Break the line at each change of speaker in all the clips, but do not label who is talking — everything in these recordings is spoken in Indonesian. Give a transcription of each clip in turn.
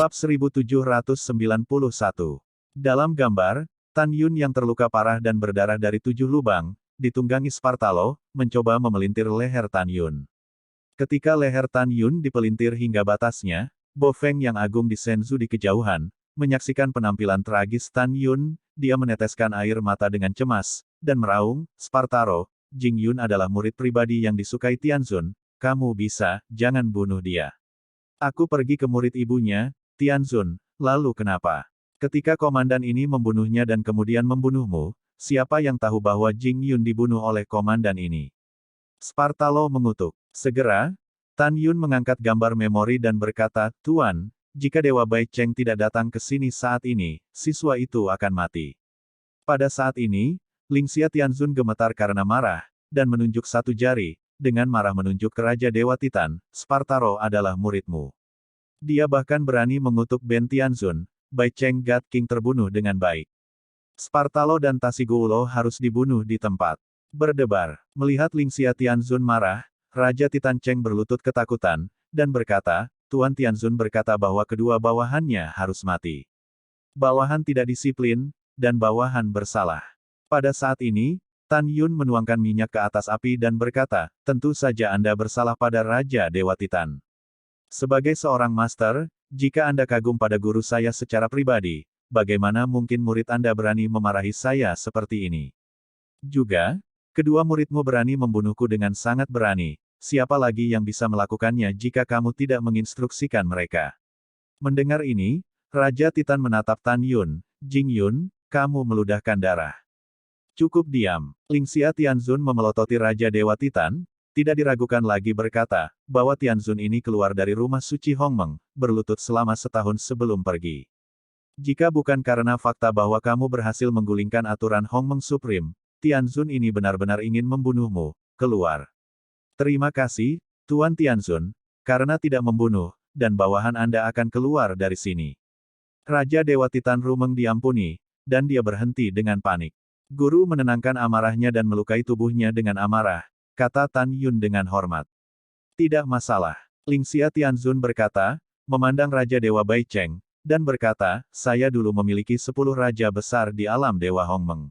Bab 1791. Dalam gambar, Tan Yun yang terluka parah dan berdarah dari 7 lubang, ditunggangi Spartalo, mencoba memelintir leher Tan Yun. Ketika leher Tan Yun dipelintir hingga batasnya, Bo Feng yang agung di Senzu di kejauhan, menyaksikan penampilan tragis Tan Yun, dia meneteskan air mata dengan cemas, dan meraung, Spartaro, Jing Yun adalah murid pribadi yang disukai Tianzun, kamu bisa, jangan bunuh dia. Aku pergi ke murid ibunya, Tianzun, lalu kenapa? Ketika komandan ini membunuhnya dan kemudian membunuhmu, siapa yang tahu bahwa Jing Yun dibunuh oleh komandan ini? Spartalo mengutuk. Segera, Tan Yun mengangkat gambar memori dan berkata, Tuan, jika Dewa Bai Cheng tidak datang ke sini saat ini, siswa itu akan mati. Pada saat ini, Lingxia Tianzun gemetar karena marah, dan menunjuk satu jari, dengan marah menunjuk ke Raja Dewa Titan, Spartaro adalah muridmu. Dia bahkan berani mengutuk Ben Tianzun, Bai Cheng God King terbunuh dengan baik. Spartalo dan Tashigulo harus dibunuh di tempat. Berdebar. Melihat Lingxia Tianzun marah, Raja Titan Cheng berlutut ketakutan, dan berkata, Tuan Tianzun berkata bahwa kedua bawahannya harus mati. Bawahan tidak disiplin, dan bawahan bersalah. Pada saat ini, Tan Yun menuangkan minyak ke atas api dan berkata, tentu saja Anda bersalah pada Raja Dewa Titan. Sebagai seorang master, jika Anda kagum pada guru saya secara pribadi, bagaimana mungkin murid Anda berani memarahi saya seperti ini? Juga, kedua muridmu berani membunuhku dengan sangat berani, siapa lagi yang bisa melakukannya jika kamu tidak menginstruksikan mereka? Mendengar ini, Raja Titan menatap Tan Yun, Jing Yun, kamu meludahkan darah. Cukup diam. Lingxia Tianzun memelototi Raja Dewa Titan, tidak diragukan lagi berkata, bahwa Tianzun ini keluar dari rumah suci Hongmeng, berlutut selama setahun sebelum pergi. Jika bukan karena fakta bahwa kamu berhasil menggulingkan aturan Hongmeng Supreme, Tianzun ini benar-benar ingin membunuhmu, keluar. Terima kasih, Tuan Tianzun, karena tidak membunuh, dan bawahan Anda akan keluar dari sini. Raja Dewa Titan Rumeng diampuni, dan dia berhenti dengan panik. Guru menenangkan amarahnya dan melukai tubuhnya dengan amarah, kata Tan Yun dengan hormat. Tidak masalah. Lingxia Tianzun berkata, memandang Raja Dewa Bai Cheng, dan berkata, saya dulu memiliki 10 raja besar di alam Dewa Hongmeng.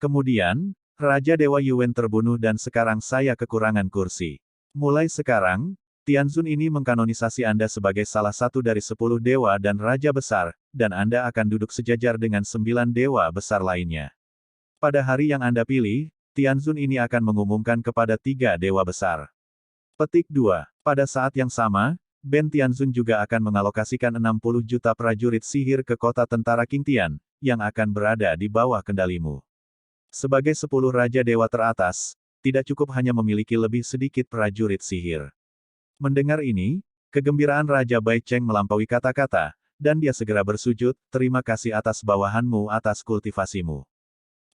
Kemudian, Raja Dewa Yuan terbunuh dan sekarang saya kekurangan kursi. Mulai sekarang, Tianzun ini mengkanonisasi Anda sebagai salah satu dari 10 dewa dan raja besar, dan Anda akan duduk sejajar dengan 9 dewa besar lainnya. Pada hari yang Anda pilih, Tianzun ini akan mengumumkan kepada 3 dewa besar. Petik 2. Pada saat yang sama, Ben Tianzun juga akan mengalokasikan 60 juta prajurit sihir ke kota tentara Qing Tian, yang akan berada di bawah kendalimu. Sebagai 10 raja dewa teratas, tidak cukup hanya memiliki lebih sedikit prajurit sihir. Mendengar ini, kegembiraan Raja Bai Cheng melampaui kata-kata, dan dia segera bersujud, terima kasih atas bawahanmu atas kultivasimu.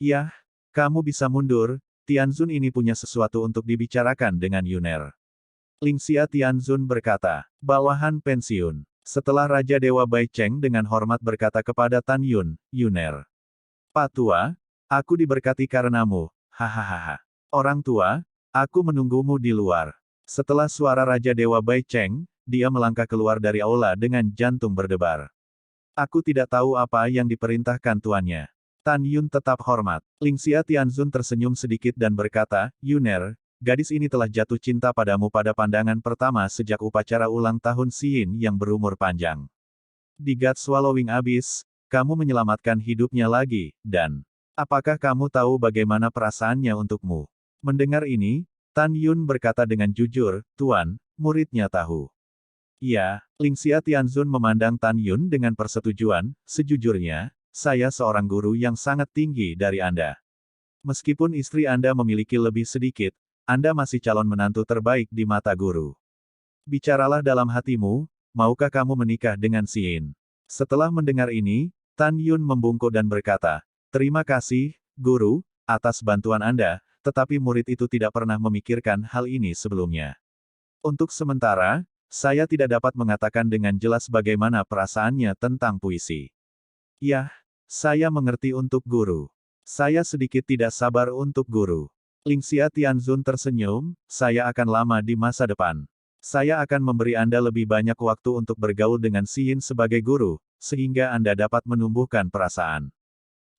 Yah, kamu bisa mundur, Tianzun ini punya sesuatu untuk dibicarakan dengan Yuner. Lingxia Tianzun berkata, bawahan pensiun. Setelah Raja Dewa Bai Cheng dengan hormat berkata kepada Tan Yun, Yuner. Pak Tua, aku diberkati karenamu, hahaha. Orang tua, aku menunggumu di luar. Setelah suara Raja Dewa Bai Cheng, dia melangkah keluar dari aula dengan jantung berdebar. Aku tidak tahu apa yang diperintahkan tuannya. Tan Yun tetap hormat. Lingxia Tianzun tersenyum sedikit dan berkata, Yuner, gadis ini telah jatuh cinta padamu pada pandangan pertama sejak upacara ulang tahun Xin yang berumur panjang. Di God Swallowing Abyss, kamu menyelamatkan hidupnya lagi, dan apakah kamu tahu bagaimana perasaannya untukmu? Mendengar ini, Tan Yun berkata dengan jujur, Tuan, muridnya tahu. Ya, Lingxia Tianzun memandang Tan Yun dengan persetujuan, sejujurnya, saya seorang guru yang sangat tinggi dari Anda. Meskipun istri Anda memiliki lebih sedikit, Anda masih calon menantu terbaik di mata guru. Bicaralah dalam hatimu, maukah kamu menikah dengan Xin? Setelah mendengar ini, Tan Yun membungkuk dan berkata, terima kasih, guru, atas bantuan Anda, tetapi murid itu tidak pernah memikirkan hal ini sebelumnya. Untuk sementara, saya tidak dapat mengatakan dengan jelas bagaimana perasaannya tentang puisi. Yah, saya mengerti untuk guru. Saya sedikit tidak sabar untuk guru. Lingxia Tianzun tersenyum, saya akan lama di masa depan. Saya akan memberi Anda lebih banyak waktu untuk bergaul dengan Si Yin sebagai guru, sehingga Anda dapat menumbuhkan perasaan.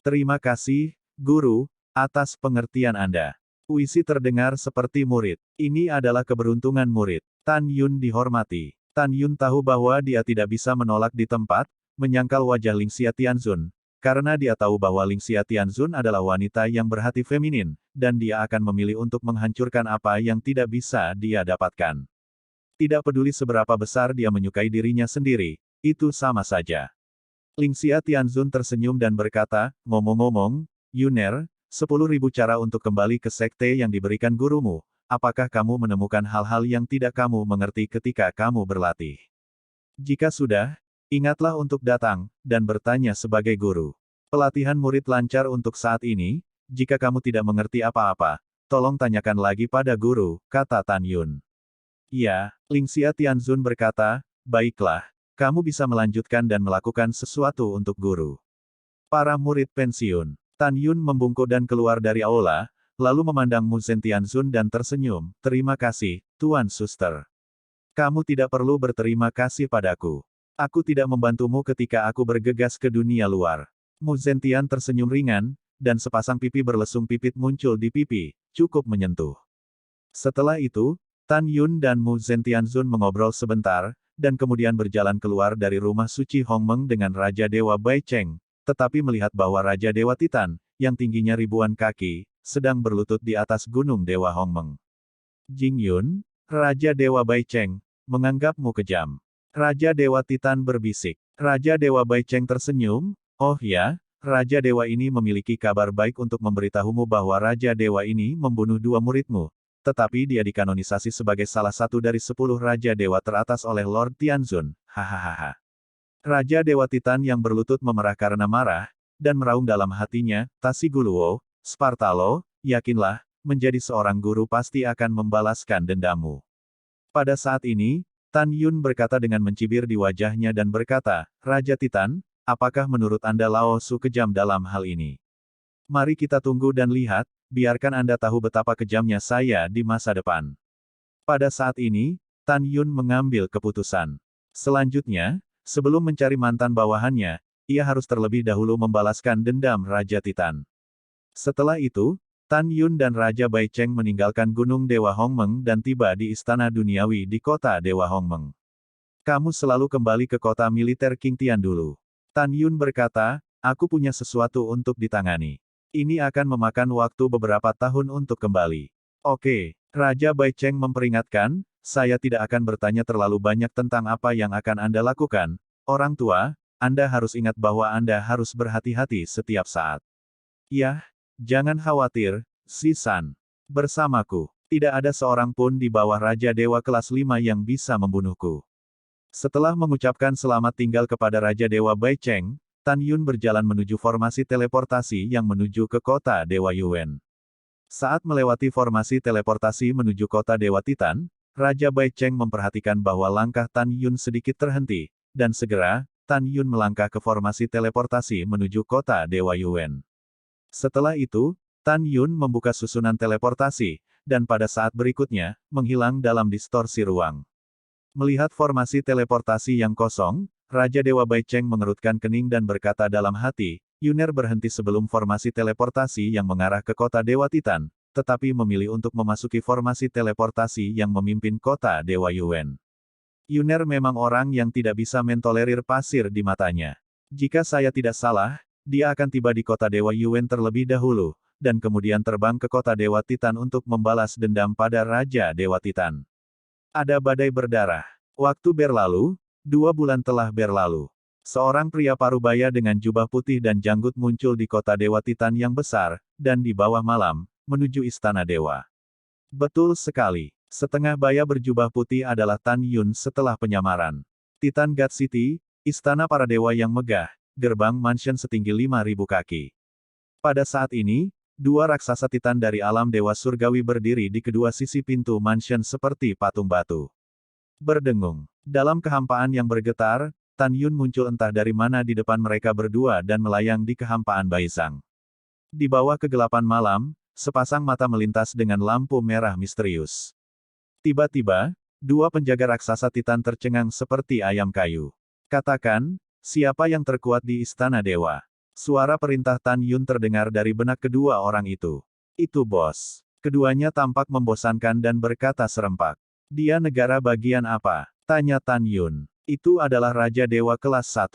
Terima kasih, Guru, atas pengertian Anda. Puisi terdengar seperti murid. Ini adalah keberuntungan murid. Tan Yun dihormati. Tan Yun tahu bahwa dia tidak bisa menolak di tempat, menyangkal wajah Lingxia Tianzun, karena dia tahu bahwa Lingxia Tianzun adalah wanita yang berhati feminin, dan dia akan memilih untuk menghancurkan apa yang tidak bisa dia dapatkan. Tidak peduli seberapa besar dia menyukai dirinya sendiri, itu sama saja. Lingxia Tianzun tersenyum dan berkata, ngomong-ngomong, Yuner, 10.000 cara untuk kembali ke sekte yang diberikan gurumu. Apakah kamu menemukan hal-hal yang tidak kamu mengerti ketika kamu berlatih? Jika sudah, ingatlah untuk datang, dan bertanya sebagai guru. Pelatihan murid lancar untuk saat ini, jika kamu tidak mengerti apa-apa, tolong tanyakan lagi pada guru, kata Tan Yun. Ya, Lingxia Tianzun berkata, baiklah, kamu bisa melanjutkan dan melakukan sesuatu untuk guru. Para murid pensiun. Tan Yun membungkuk dan keluar dari aula, lalu memandang Mu Zhen Tianzun dan tersenyum, terima kasih, Tuan Suster. Kamu tidak perlu berterima kasih padaku. Aku tidak membantumu ketika aku bergegas ke dunia luar. Mu Zhen Tian tersenyum ringan, dan sepasang pipi berlesung pipit muncul di pipi, cukup menyentuh. Setelah itu, Tan Yun dan Mu Zhen Tianzun mengobrol sebentar, dan kemudian berjalan keluar dari rumah suci Hongmeng dengan Raja Dewa Bai Cheng, tetapi melihat bahwa Raja Dewa Titan, yang tingginya ribuan kaki, sedang berlutut di atas gunung Dewa Hongmeng. Jing Yun, Raja Dewa Bai Cheng, menganggapmu kejam. Raja Dewa Titan berbisik. Raja Dewa Bai Cheng tersenyum, oh ya, Raja Dewa ini memiliki kabar baik untuk memberitahumu bahwa Raja Dewa ini membunuh 2 muridmu. Tetapi dia dikanonisasi sebagai salah satu dari 10 Raja Dewa teratas oleh Lord Tianzun, hahaha. Raja Dewa Titan yang berlutut memerah karena marah, dan meraung dalam hatinya, Tasiguluo, Spartalo, yakinlah, menjadi seorang guru pasti akan membalaskan dendammu. Pada saat ini, Tan Yun berkata dengan mencibir di wajahnya dan berkata, Raja Titan, apakah menurut Anda Lao Su kejam dalam hal ini? Mari kita tunggu dan lihat, biarkan Anda tahu betapa kejamnya saya di masa depan. Pada saat ini, Tan Yun mengambil keputusan. Selanjutnya, sebelum mencari mantan bawahannya, ia harus terlebih dahulu membalaskan dendam Raja Titan. Setelah itu, Tan Yun dan Raja Bai Cheng meninggalkan Gunung Dewa Hongmeng dan tiba di Istana Duniawi di kota Dewa Hongmeng. Kamu selalu kembali ke kota militer King Tian dulu. Tan Yun berkata, aku punya sesuatu untuk ditangani. Ini akan memakan waktu beberapa tahun untuk kembali. Oke, Raja Bai Cheng memperingatkan, saya tidak akan bertanya terlalu banyak tentang apa yang akan Anda lakukan. Orang tua, Anda harus ingat bahwa Anda harus berhati-hati setiap saat. Yah, jangan khawatir, Si San. Bersamaku, tidak ada seorang pun di bawah Raja Dewa kelas 5 yang bisa membunuhku. Setelah mengucapkan selamat tinggal kepada Raja Dewa Bai Cheng, Tan Yun berjalan menuju formasi teleportasi yang menuju ke kota Dewa Yuan. Saat melewati formasi teleportasi menuju kota Dewa Titan, Raja Bai Cheng memperhatikan bahwa langkah Tan Yun sedikit terhenti, dan segera, Tan Yun melangkah ke formasi teleportasi menuju kota Dewa Yuan. Setelah itu, Tan Yun membuka susunan teleportasi, dan pada saat berikutnya, menghilang dalam distorsi ruang. Melihat formasi teleportasi yang kosong, Raja Dewa Bai Cheng mengerutkan kening dan berkata dalam hati, Yuner berhenti sebelum formasi teleportasi yang mengarah ke kota Dewa Titan, tetapi memilih untuk memasuki formasi teleportasi yang memimpin kota Dewa Yuan. Yuner memang orang yang tidak bisa mentolerir pasir di matanya. Jika saya tidak salah, dia akan tiba di kota Dewa Yuan terlebih dahulu, dan kemudian terbang ke kota Dewa Titan untuk membalas dendam pada Raja Dewa Titan. Ada badai berdarah. Waktu berlalu, 2 bulan telah berlalu. Seorang pria parubaya dengan jubah putih dan janggut muncul di kota Dewa Titan yang besar, dan di bawah malam, menuju Istana Dewa. Betul sekali. Setengah baya berjubah putih adalah Tan Yun setelah penyamaran. Titan God City, istana para dewa yang megah, gerbang mansion setinggi 5.000 kaki. Pada saat ini, 2 raksasa Titan dari alam dewa surgawi berdiri di kedua sisi pintu mansion seperti patung batu. Berdengung. Dalam kehampaan yang bergetar, Tan Yun muncul entah dari mana di depan mereka berdua dan melayang di kehampaan Baisang. Di bawah kegelapan malam, sepasang mata melintas dengan lampu merah misterius. Tiba-tiba, Dua penjaga raksasa Titan tercengang seperti ayam kayu. Katakan, siapa yang terkuat di Istana Dewa? Suara perintah Tan Yun terdengar dari benak kedua orang itu. Itu bos. Keduanya tampak membosankan dan berkata serempak. Dia negara bagian apa? Tanya Tan Yun. Itu adalah Raja Dewa kelas 1.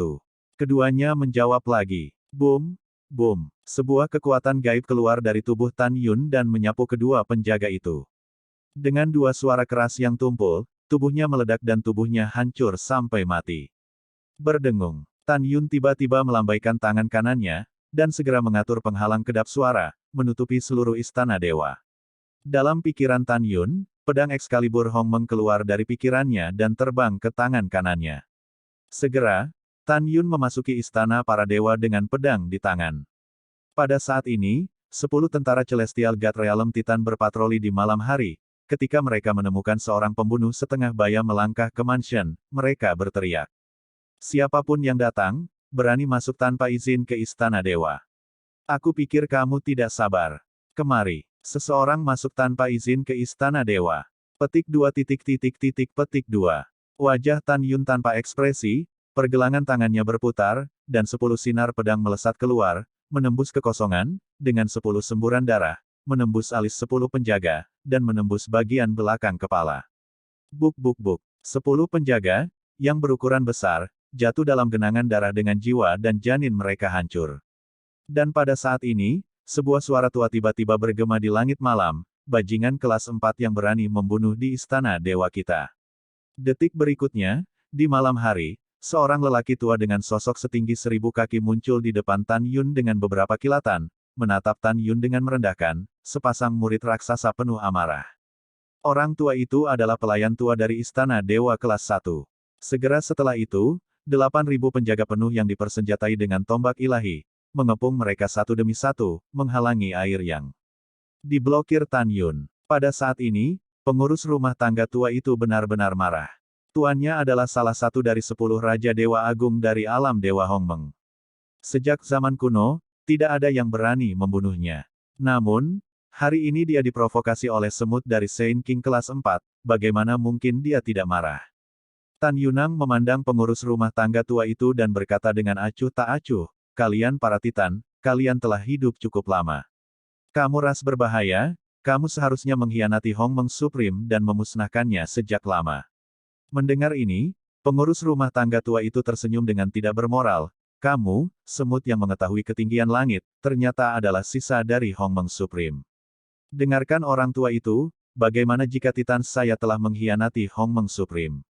Keduanya menjawab lagi. Boom, boom. Sebuah kekuatan gaib keluar dari tubuh Tan Yun dan menyapu kedua penjaga itu. Dengan dua suara keras yang tumpul, tubuhnya meledak dan tubuhnya hancur sampai mati. Berdengung, Tan Yun tiba-tiba melambaikan tangan kanannya, dan segera mengatur penghalang kedap suara, menutupi seluruh Istana Dewa. Dalam pikiran Tan Yun, pedang Excalibur Hongmeng keluar dari pikirannya dan terbang ke tangan kanannya. Segera, Tan Yun memasuki Istana para Dewa dengan pedang di tangan. Pada saat ini, 10 tentara Celestial God Realm Titan berpatroli di malam hari. Ketika mereka menemukan seorang pembunuh setengah baya melangkah ke mansion, mereka berteriak. Siapapun yang datang, berani masuk tanpa izin ke Istana Dewa. Aku pikir kamu tidak sabar. Kemari. Seseorang masuk tanpa izin ke Istana Dewa. Petik 2 petik 2. Wajah Tan Yun tanpa ekspresi, pergelangan tangannya berputar, dan 10 sinar pedang melesat keluar, menembus kekosongan, dengan 10 semburan darah, menembus alis 10 penjaga, dan menembus bagian belakang kepala. Buk buk buk. 10 penjaga, yang berukuran besar, jatuh dalam genangan darah dengan jiwa dan janin mereka hancur. Dan pada saat ini, sebuah suara tua tiba-tiba bergema di langit malam, bajingan kelas 4 yang berani membunuh di Istana Dewa kita. Detik berikutnya, di malam hari, seorang lelaki tua dengan sosok setinggi 1000 kaki muncul di depan Tan Yun dengan beberapa kilatan, menatap Tan Yun dengan merendahkan, sepasang murid raksasa penuh amarah. Orang tua itu adalah pelayan tua dari Istana Dewa kelas 1. Segera setelah itu, 8.000 penjaga penuh yang dipersenjatai dengan tombak ilahi, mengepung mereka satu demi satu, menghalangi air yang diblokir Tan Yun. Pada saat ini, pengurus rumah tangga tua itu benar-benar marah. Tuannya adalah salah satu dari 10 Raja Dewa Agung dari alam Dewa Hongmeng. Sejak zaman kuno, tidak ada yang berani membunuhnya. Namun, hari ini dia diprovokasi oleh semut dari Saint King kelas 4, bagaimana mungkin dia tidak marah? Tan Yunang memandang pengurus rumah tangga tua itu dan berkata dengan acuh tak acuh, kalian para Titan, kalian telah hidup cukup lama. Kamu ras berbahaya, kamu seharusnya mengkhianati Hongmeng Supreme dan memusnahkannya sejak lama. Mendengar ini, pengurus rumah tangga tua itu tersenyum dengan tidak bermoral. Kamu, semut yang mengetahui ketinggian langit, ternyata adalah sisa dari Hongmeng Supreme. Dengarkan orang tua itu, bagaimana jika Titan saya telah mengkhianati Hongmeng Supreme?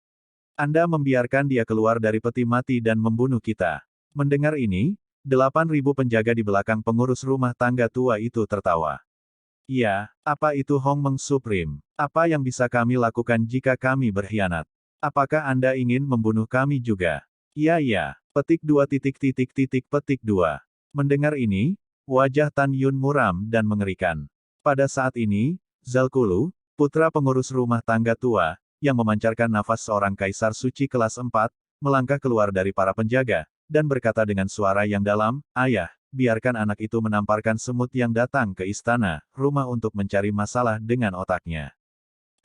Anda membiarkan dia keluar dari peti mati dan membunuh kita. Mendengar ini, 8.000 penjaga di belakang pengurus rumah tangga tua itu tertawa. Ya, apa itu Hongmeng Supreme? Apa yang bisa kami lakukan jika kami berkhianat? Apakah Anda ingin membunuh kami juga? Iya. Petik 2 petik 2. Mendengar ini, wajah Tan Yun muram dan mengerikan. Pada saat ini, Zalkulu, putra pengurus rumah tangga tua, yang memancarkan nafas seorang kaisar suci kelas 4, melangkah keluar dari para penjaga, dan berkata dengan suara yang dalam, Ayah, biarkan anak itu menamparkan semut yang datang ke istana, rumah untuk mencari masalah dengan otaknya.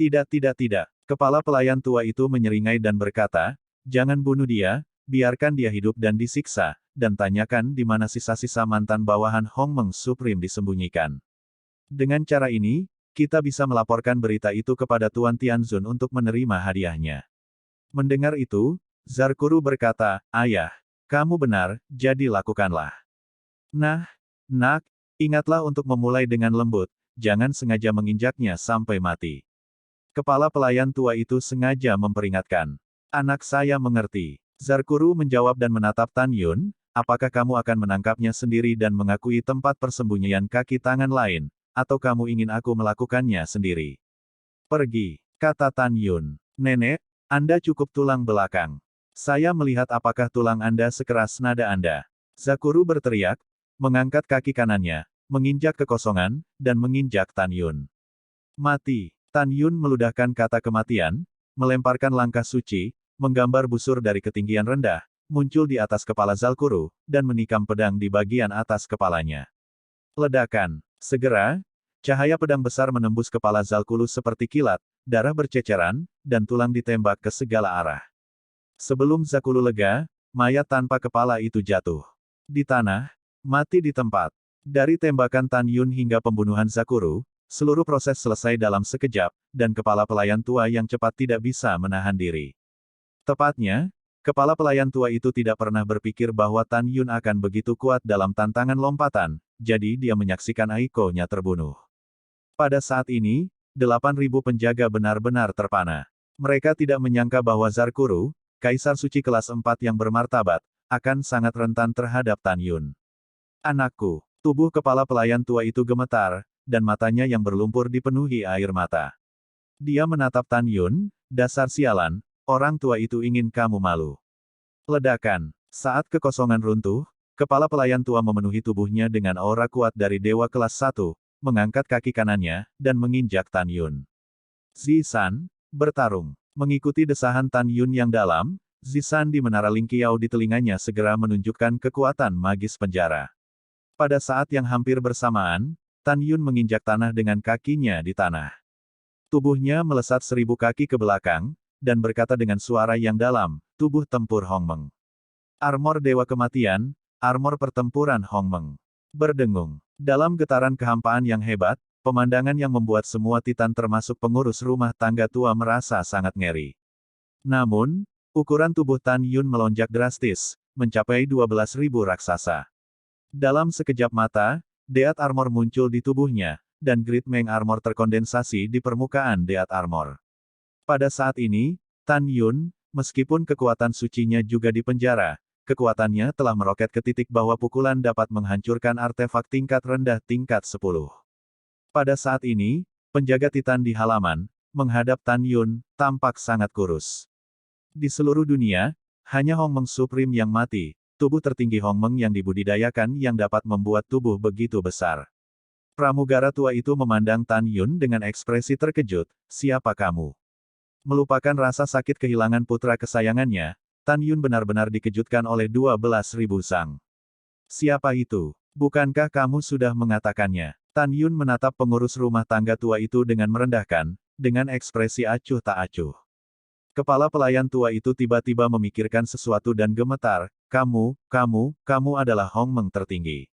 Tidak. Kepala pelayan tua itu menyeringai dan berkata, jangan bunuh dia, biarkan dia hidup dan disiksa, dan tanyakan di mana sisa-sisa mantan bawahan Hongmeng Supreme disembunyikan. Dengan cara ini, kita bisa melaporkan berita itu kepada Tuan Tianzun untuk menerima hadiahnya. Mendengar itu, Zarkuru berkata, Ayah, kamu benar, jadi lakukanlah. Nah, nak, ingatlah untuk memulai dengan lembut, jangan sengaja menginjaknya sampai mati. Kepala pelayan tua itu sengaja memperingatkan. Anak saya mengerti. Zarkuru menjawab dan menatap Tan Yun, apakah kamu akan menangkapnya sendiri dan mengakui tempat persembunyian kaki tangan lain, atau kamu ingin aku melakukannya sendiri? Pergi, kata Tan Yun. Nenek, Anda cukup tulang belakang. Saya melihat apakah tulang Anda sekeras nada Anda. Zakuru berteriak, mengangkat kaki kanannya, menginjak kekosongan, dan menginjak Tan Yun. Mati. Tan Yun meludahkan kata kematian, melemparkan langkah suci, menggambar busur dari ketinggian rendah, muncul di atas kepala Zalkuru, dan menikam pedang di bagian atas kepalanya. Ledakan. Segera, cahaya pedang besar menembus kepala Zalkuru seperti kilat, darah berceceran, dan tulang ditembak ke segala arah. Sebelum Zakulu lega, mayat tanpa kepala itu jatuh di tanah, mati di tempat. Dari tembakan Tan Yun hingga pembunuhan Zakuru, seluruh proses selesai dalam sekejap, dan kepala pelayan tua yang cepat tidak bisa menahan diri. Tepatnya, kepala pelayan tua itu tidak pernah berpikir bahwa Tan Yun akan begitu kuat dalam tantangan lompatan, jadi dia menyaksikan Aiko-nya terbunuh. Pada saat ini, 8.000 penjaga benar-benar terpana. Mereka tidak menyangka bahwa Zakuru, Kaisar Suci kelas 4 yang bermartabat, akan sangat rentan terhadap Tan Yun. Anakku, tubuh kepala pelayan tua itu gemetar, dan matanya yang berlumpur dipenuhi air mata. Dia menatap Tan Yun, dasar sialan, orang tua itu ingin kamu malu. Ledakan. Saat kekosongan runtuh, kepala pelayan tua memenuhi tubuhnya dengan aura kuat dari dewa kelas 1, mengangkat kaki kanannya, dan menginjak Tan Yun. Zisan, bertarung. Mengikuti desahan Tan Yun yang dalam, Zisan di menara Lingqiao di telinganya segera menunjukkan kekuatan magis penjara. Pada saat yang hampir bersamaan, Tan Yun menginjak tanah dengan kakinya di tanah. Tubuhnya melesat 1000 kaki ke belakang, dan berkata dengan suara yang dalam, tubuh tempur Hongmeng. Armor Dewa Kematian, armor pertempuran Hongmeng. Berdengung. Dalam getaran kehampaan yang hebat, pemandangan yang membuat semua titan termasuk pengurus rumah tangga tua merasa sangat ngeri. Namun, ukuran tubuh Tan Yun melonjak drastis, mencapai 12.000 raksasa. Dalam sekejap mata, Deat Armor muncul di tubuhnya, dan Great Meng Armor terkondensasi di permukaan Deat Armor. Pada saat ini, Tan Yun, meskipun kekuatan sucinya juga dipenjara, kekuatannya telah meroket ke titik bahwa pukulan dapat menghancurkan artefak tingkat rendah tingkat 10. Pada saat ini, penjaga Titan di halaman, menghadap Tan Yun, tampak sangat kurus. Di seluruh dunia, hanya Hongmeng Supreme yang mati, tubuh tertinggi Hongmeng yang dibudidayakan yang dapat membuat tubuh begitu besar. Pramugara tua itu memandang Tan Yun dengan ekspresi terkejut, siapa kamu? Melupakan rasa sakit kehilangan putra kesayangannya, Tan Yun benar-benar dikejutkan oleh 12.000 sang. Siapa itu? Bukankah kamu sudah mengatakannya? Tan Yun menatap pengurus rumah tangga tua itu dengan merendahkan, dengan ekspresi acuh tak acuh. Kepala pelayan tua itu tiba-tiba memikirkan sesuatu dan gemetar, kamu adalah Hongmeng tertinggi.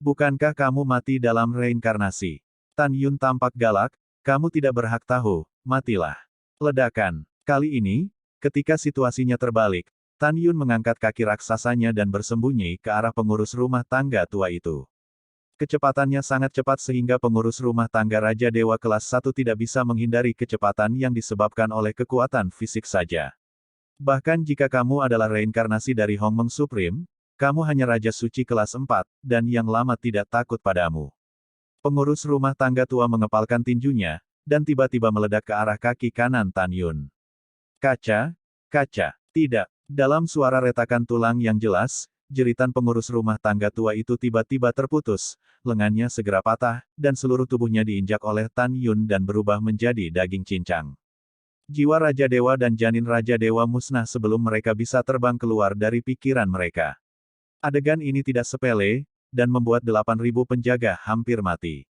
Bukankah kamu mati dalam reinkarnasi? Tan Yun tampak galak, kamu tidak berhak tahu, matilah. Ledakan. Kali ini, ketika situasinya terbalik, Tan Yun mengangkat kaki raksasanya dan bersembunyi ke arah pengurus rumah tangga tua itu. Kecepatannya sangat cepat sehingga pengurus rumah tangga Raja Dewa kelas 1 tidak bisa menghindari kecepatan yang disebabkan oleh kekuatan fisik saja. Bahkan jika kamu adalah reinkarnasi dari Hongmeng Supreme, kamu hanya Raja Suci kelas 4, dan yang lama tidak takut padamu. Pengurus rumah tangga tua mengepalkan tinjunya, dan tiba-tiba meledak ke arah kaki kanan Tan Yun. Kaca, tidak. Dalam suara retakan tulang yang jelas, jeritan pengurus rumah tangga tua itu tiba-tiba terputus, lengannya segera patah, dan seluruh tubuhnya diinjak oleh Tan Yun dan berubah menjadi daging cincang. Jiwa Raja Dewa dan janin Raja Dewa musnah sebelum mereka bisa terbang keluar dari pikiran mereka. Adegan ini tidak sepele, dan membuat 8.000 penjaga hampir mati.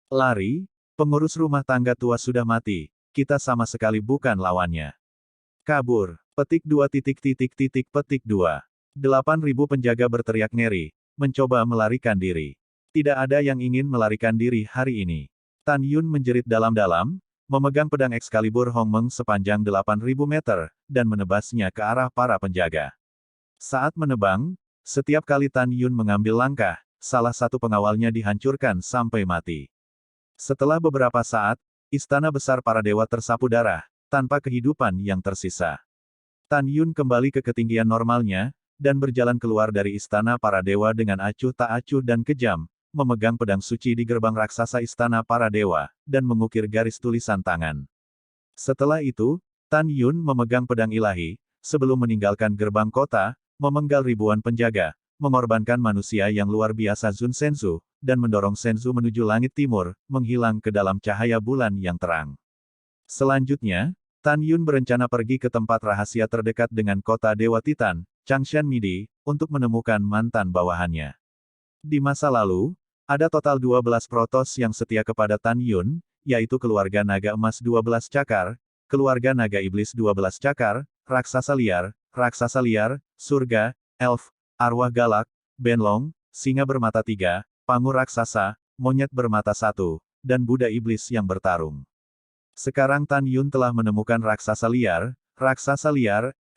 Lari, pengurus rumah tangga tua sudah mati, kita sama sekali bukan lawannya. Kabur, petik 2. 8.000 penjaga berteriak ngeri, mencoba melarikan diri. Tidak ada yang ingin melarikan diri hari ini. Tan Yun menjerit dalam-dalam, memegang pedang Excalibur Hongmeng sepanjang 8.000 meter, dan menebasnya ke arah para penjaga. Saat menebang, setiap kali Tan Yun mengambil langkah, salah satu pengawalnya dihancurkan sampai mati. Setelah beberapa saat, istana besar para dewa tersapu darah, tanpa kehidupan yang tersisa. Tan Yun kembali ke ketinggian normalnya, dan berjalan keluar dari istana para dewa dengan acuh tak acuh dan kejam, memegang pedang suci di gerbang raksasa istana para dewa, dan mengukir garis tulisan tangan. Setelah itu, Tan Yun memegang pedang ilahi, sebelum meninggalkan gerbang kota, memenggal ribuan penjaga, mengorbankan manusia yang luar biasa Zun Senzu, dan mendorong Senzu menuju langit timur, menghilang ke dalam cahaya bulan yang terang. Selanjutnya, Tan Yun berencana pergi ke tempat rahasia terdekat dengan kota Dewa Titan, Changshan Midi, untuk menemukan mantan bawahannya. Di masa lalu, ada total 12 protos yang setia kepada Tan Yun, yaitu keluarga naga emas 12 cakar, keluarga naga iblis 12 cakar, raksasa liar, surga, elf, arwah galak, benlong, singa bermata 3, pangu raksasa, monyet bermata 1, dan Buddha iblis yang bertarung. Sekarang Tan Yun telah menemukan raksasa liar,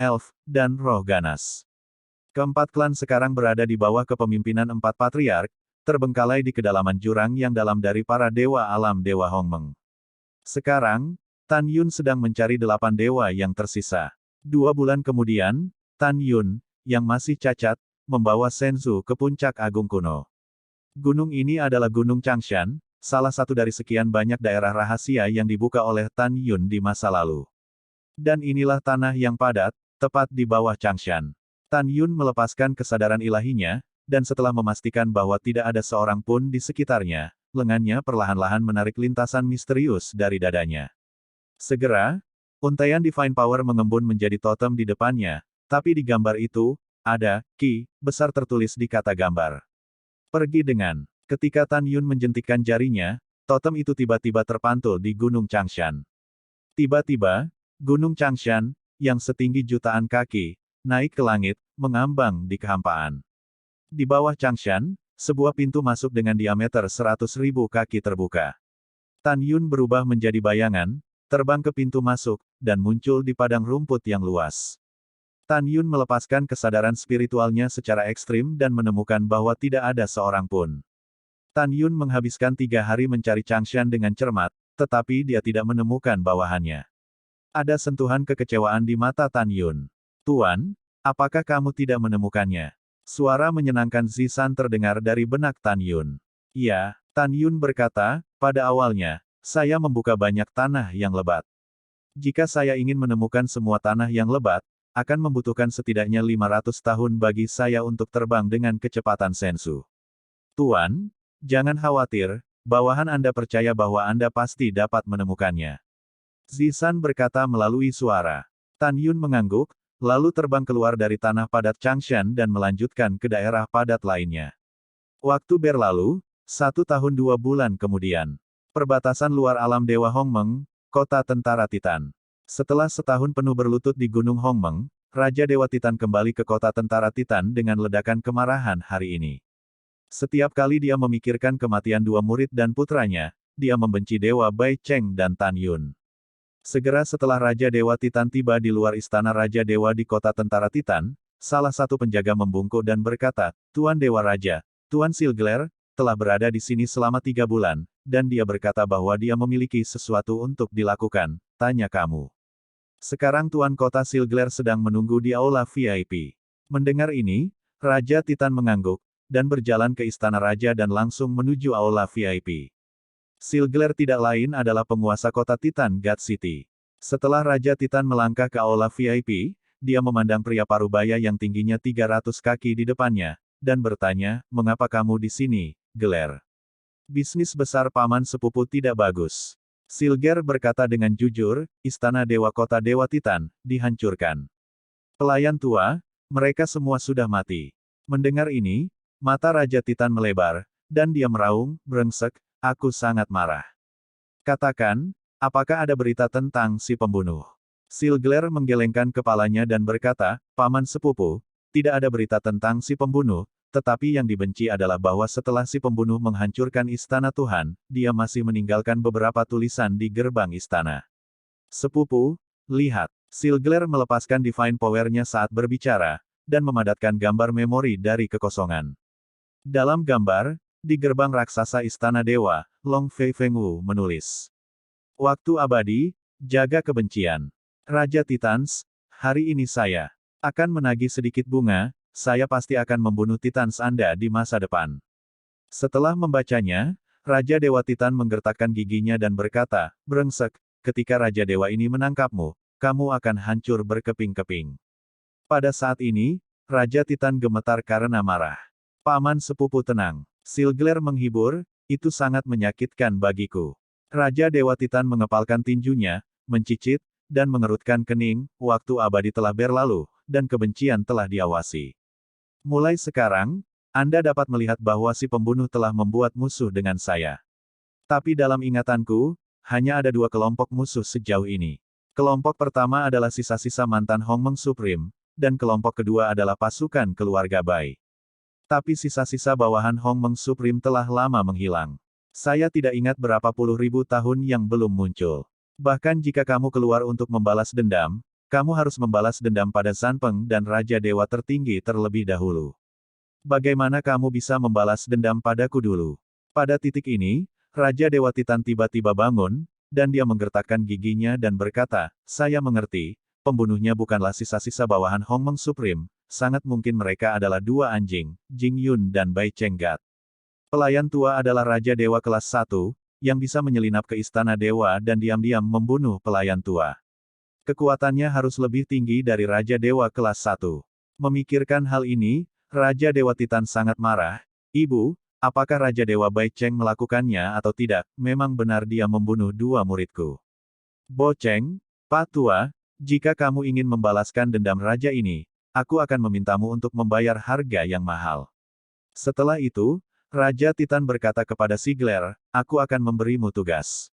elf, dan roh ganas. Keempat klan sekarang berada di bawah kepemimpinan 4 patriark, terbengkalai di kedalaman jurang yang dalam dari para dewa alam Dewa Hongmeng. Sekarang, Tan Yun sedang mencari 8 dewa yang tersisa. 2 bulan kemudian, Tan Yun, yang masih cacat, membawa Senzu ke puncak agung kuno. Gunung ini adalah Gunung Changshan, salah satu dari sekian banyak daerah rahasia yang dibuka oleh Tan Yun di masa lalu. Dan inilah tanah yang padat, tepat di bawah Changshan. Tan Yun melepaskan kesadaran ilahinya, dan setelah memastikan bahwa tidak ada seorang pun di sekitarnya, lengannya perlahan-lahan menarik lintasan misterius dari dadanya. Segera, untaian Divine Power mengembun menjadi totem di depannya, tapi di gambar itu, ada Ki besar tertulis di kata gambar. Pergi dengan. Ketika Tan Yun menjentikkan jarinya, totem itu tiba-tiba terpantul di Gunung Changshan. Tiba-tiba, Gunung Changshan, yang setinggi jutaan kaki, naik ke langit, mengambang di kehampaan. Di bawah Changshan, sebuah pintu masuk dengan diameter 100.000 kaki terbuka. Tan Yun berubah menjadi bayangan, terbang ke pintu masuk, dan muncul di padang rumput yang luas. Tan Yun melepaskan kesadaran spiritualnya secara ekstrim dan menemukan bahwa tidak ada seorang pun. Tan Yun menghabiskan 3 hari mencari Changshan dengan cermat, tetapi dia tidak menemukan bawahannya. Ada sentuhan kekecewaan di mata Tan Yun. Tuan, apakah kamu tidak menemukannya? Suara menyenangkan Zisan terdengar dari benak Tan Yun. Ya, Tan Yun berkata, pada awalnya, saya membuka banyak tanah yang lebat. Jika saya ingin menemukan semua tanah yang lebat, akan membutuhkan setidaknya 500 tahun bagi saya untuk terbang dengan kecepatan Sensu. Tuan, jangan khawatir, bawahan Anda percaya bahwa Anda pasti dapat menemukannya. Zisan berkata melalui suara. Tan Yun mengangguk, lalu terbang keluar dari tanah padat Changshan dan melanjutkan ke daerah padat lainnya. Waktu berlalu, 1 tahun 2 bulan kemudian. Perbatasan luar alam Dewa Hongmeng, kota tentara Titan. Setelah setahun penuh berlutut di Gunung Hongmeng, Raja Dewa Titan kembali ke kota tentara Titan dengan ledakan kemarahan hari ini. Setiap kali dia memikirkan kematian 2 murid dan putranya, dia membenci Dewa Bai Cheng dan Tan Yun. Segera setelah Raja Dewa Titan tiba di luar istana Raja Dewa di kota tentara Titan, salah satu penjaga membungkuk dan berkata, Tuan Dewa Raja, Tuan Silgler, telah berada di sini selama 3 bulan, dan dia berkata bahwa dia memiliki sesuatu untuk dilakukan, tanya kamu. Sekarang Tuan Kota Silgler sedang menunggu di aula VIP. Mendengar ini, Raja Titan mengangguk, dan berjalan ke istana Raja dan langsung menuju aula VIP. Silgler tidak lain adalah penguasa kota Titan God City. Setelah Raja Titan melangkah ke aula VIP, dia memandang pria parubaya yang tingginya 300 kaki di depannya, dan bertanya, mengapa kamu di sini, Geler? Bisnis besar paman sepupu tidak bagus. Silger berkata dengan jujur, istana Dewa Kota Dewa Titan, dihancurkan. Pelayan tua, mereka semua sudah mati. Mendengar ini, mata Raja Titan melebar, dan dia meraung, brengsek, aku sangat marah. Katakan, apakah ada berita tentang si pembunuh? Silgler menggelengkan kepalanya dan berkata, Paman sepupu, tidak ada berita tentang si pembunuh, tetapi yang dibenci adalah bahwa setelah si pembunuh menghancurkan istana Tuhan, dia masih meninggalkan beberapa tulisan di gerbang istana. Sepupu, lihat. Silgler melepaskan Divine Power-nya saat berbicara, dan memadatkan gambar memori dari kekosongan. Dalam gambar, di gerbang raksasa Istana Dewa, Long Fei Fengwu menulis. Waktu abadi, jaga kebencian. Raja Titans, hari ini saya akan menagih sedikit bunga, saya pasti akan membunuh Titans Anda di masa depan. Setelah membacanya, Raja Dewa Titan menggertakkan giginya dan berkata, brengsek, ketika Raja Dewa ini menangkapmu, kamu akan hancur berkeping-keping. Pada saat ini, Raja Titan gemetar karena marah. Paman sepupu tenang. Silgler menghibur, itu sangat menyakitkan bagiku. Raja Dewa Titan mengepalkan tinjunya, mencicit, dan mengerutkan kening, waktu abadi telah berlalu, dan kebencian telah diawasi. Mulai sekarang, Anda dapat melihat bahwa si pembunuh telah membuat musuh dengan saya. Tapi dalam ingatanku, hanya ada dua kelompok musuh sejauh ini. Kelompok pertama adalah sisa-sisa mantan Hongmeng Supreme, dan kelompok kedua adalah pasukan keluarga Bai. Tapi sisa-sisa bawahan Hongmeng Supreme telah lama menghilang. Saya tidak ingat berapa puluh ribu tahun yang belum muncul. Bahkan jika kamu keluar untuk membalas dendam, kamu harus membalas dendam pada Zanpeng dan Raja Dewa Tertinggi terlebih dahulu. Bagaimana kamu bisa membalas dendam padaku dulu? Pada titik ini, Raja Dewa Titan tiba-tiba bangun, dan dia menggertakkan giginya dan berkata, saya mengerti, pembunuhnya bukanlah sisa-sisa bawahan Hongmeng Supreme, sangat mungkin mereka adalah dua anjing, Jing Yun dan Bai Chenggat. Pelayan tua adalah Raja Dewa kelas 1, yang bisa menyelinap ke Istana Dewa dan diam-diam membunuh pelayan tua. Kekuatannya harus lebih tinggi dari Raja Dewa kelas 1. Memikirkan hal ini, Raja Dewa Titan sangat marah. Ibu, apakah Raja Dewa Bai Cheng melakukannya atau tidak? Memang benar dia membunuh dua muridku. Bo Cheng, Pak Tua, jika kamu ingin membalaskan dendam raja ini, aku akan memintamu untuk membayar harga yang mahal. Setelah itu, Raja Titan berkata kepada Sigler, aku akan memberimu tugas.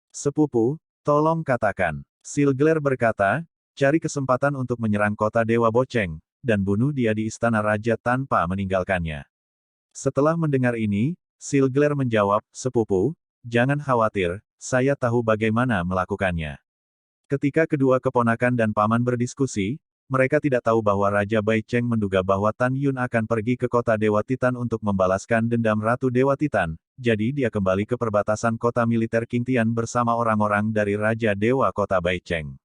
Sepupu, tolong katakan. Sigler berkata, cari kesempatan untuk menyerang kota Dewa Bocheng, dan bunuh dia di istana raja tanpa meninggalkannya. Setelah mendengar ini, Sigler menjawab, sepupu, jangan khawatir, saya tahu bagaimana melakukannya. Ketika kedua keponakan dan paman berdiskusi, mereka tidak tahu bahwa Raja Bai Cheng menduga bahwa Tan Yun akan pergi ke kota Dewa Titan untuk membalaskan dendam Ratu Dewa Titan, jadi dia kembali ke perbatasan kota militer Qingtian bersama orang-orang dari Raja Dewa kota Bai Cheng.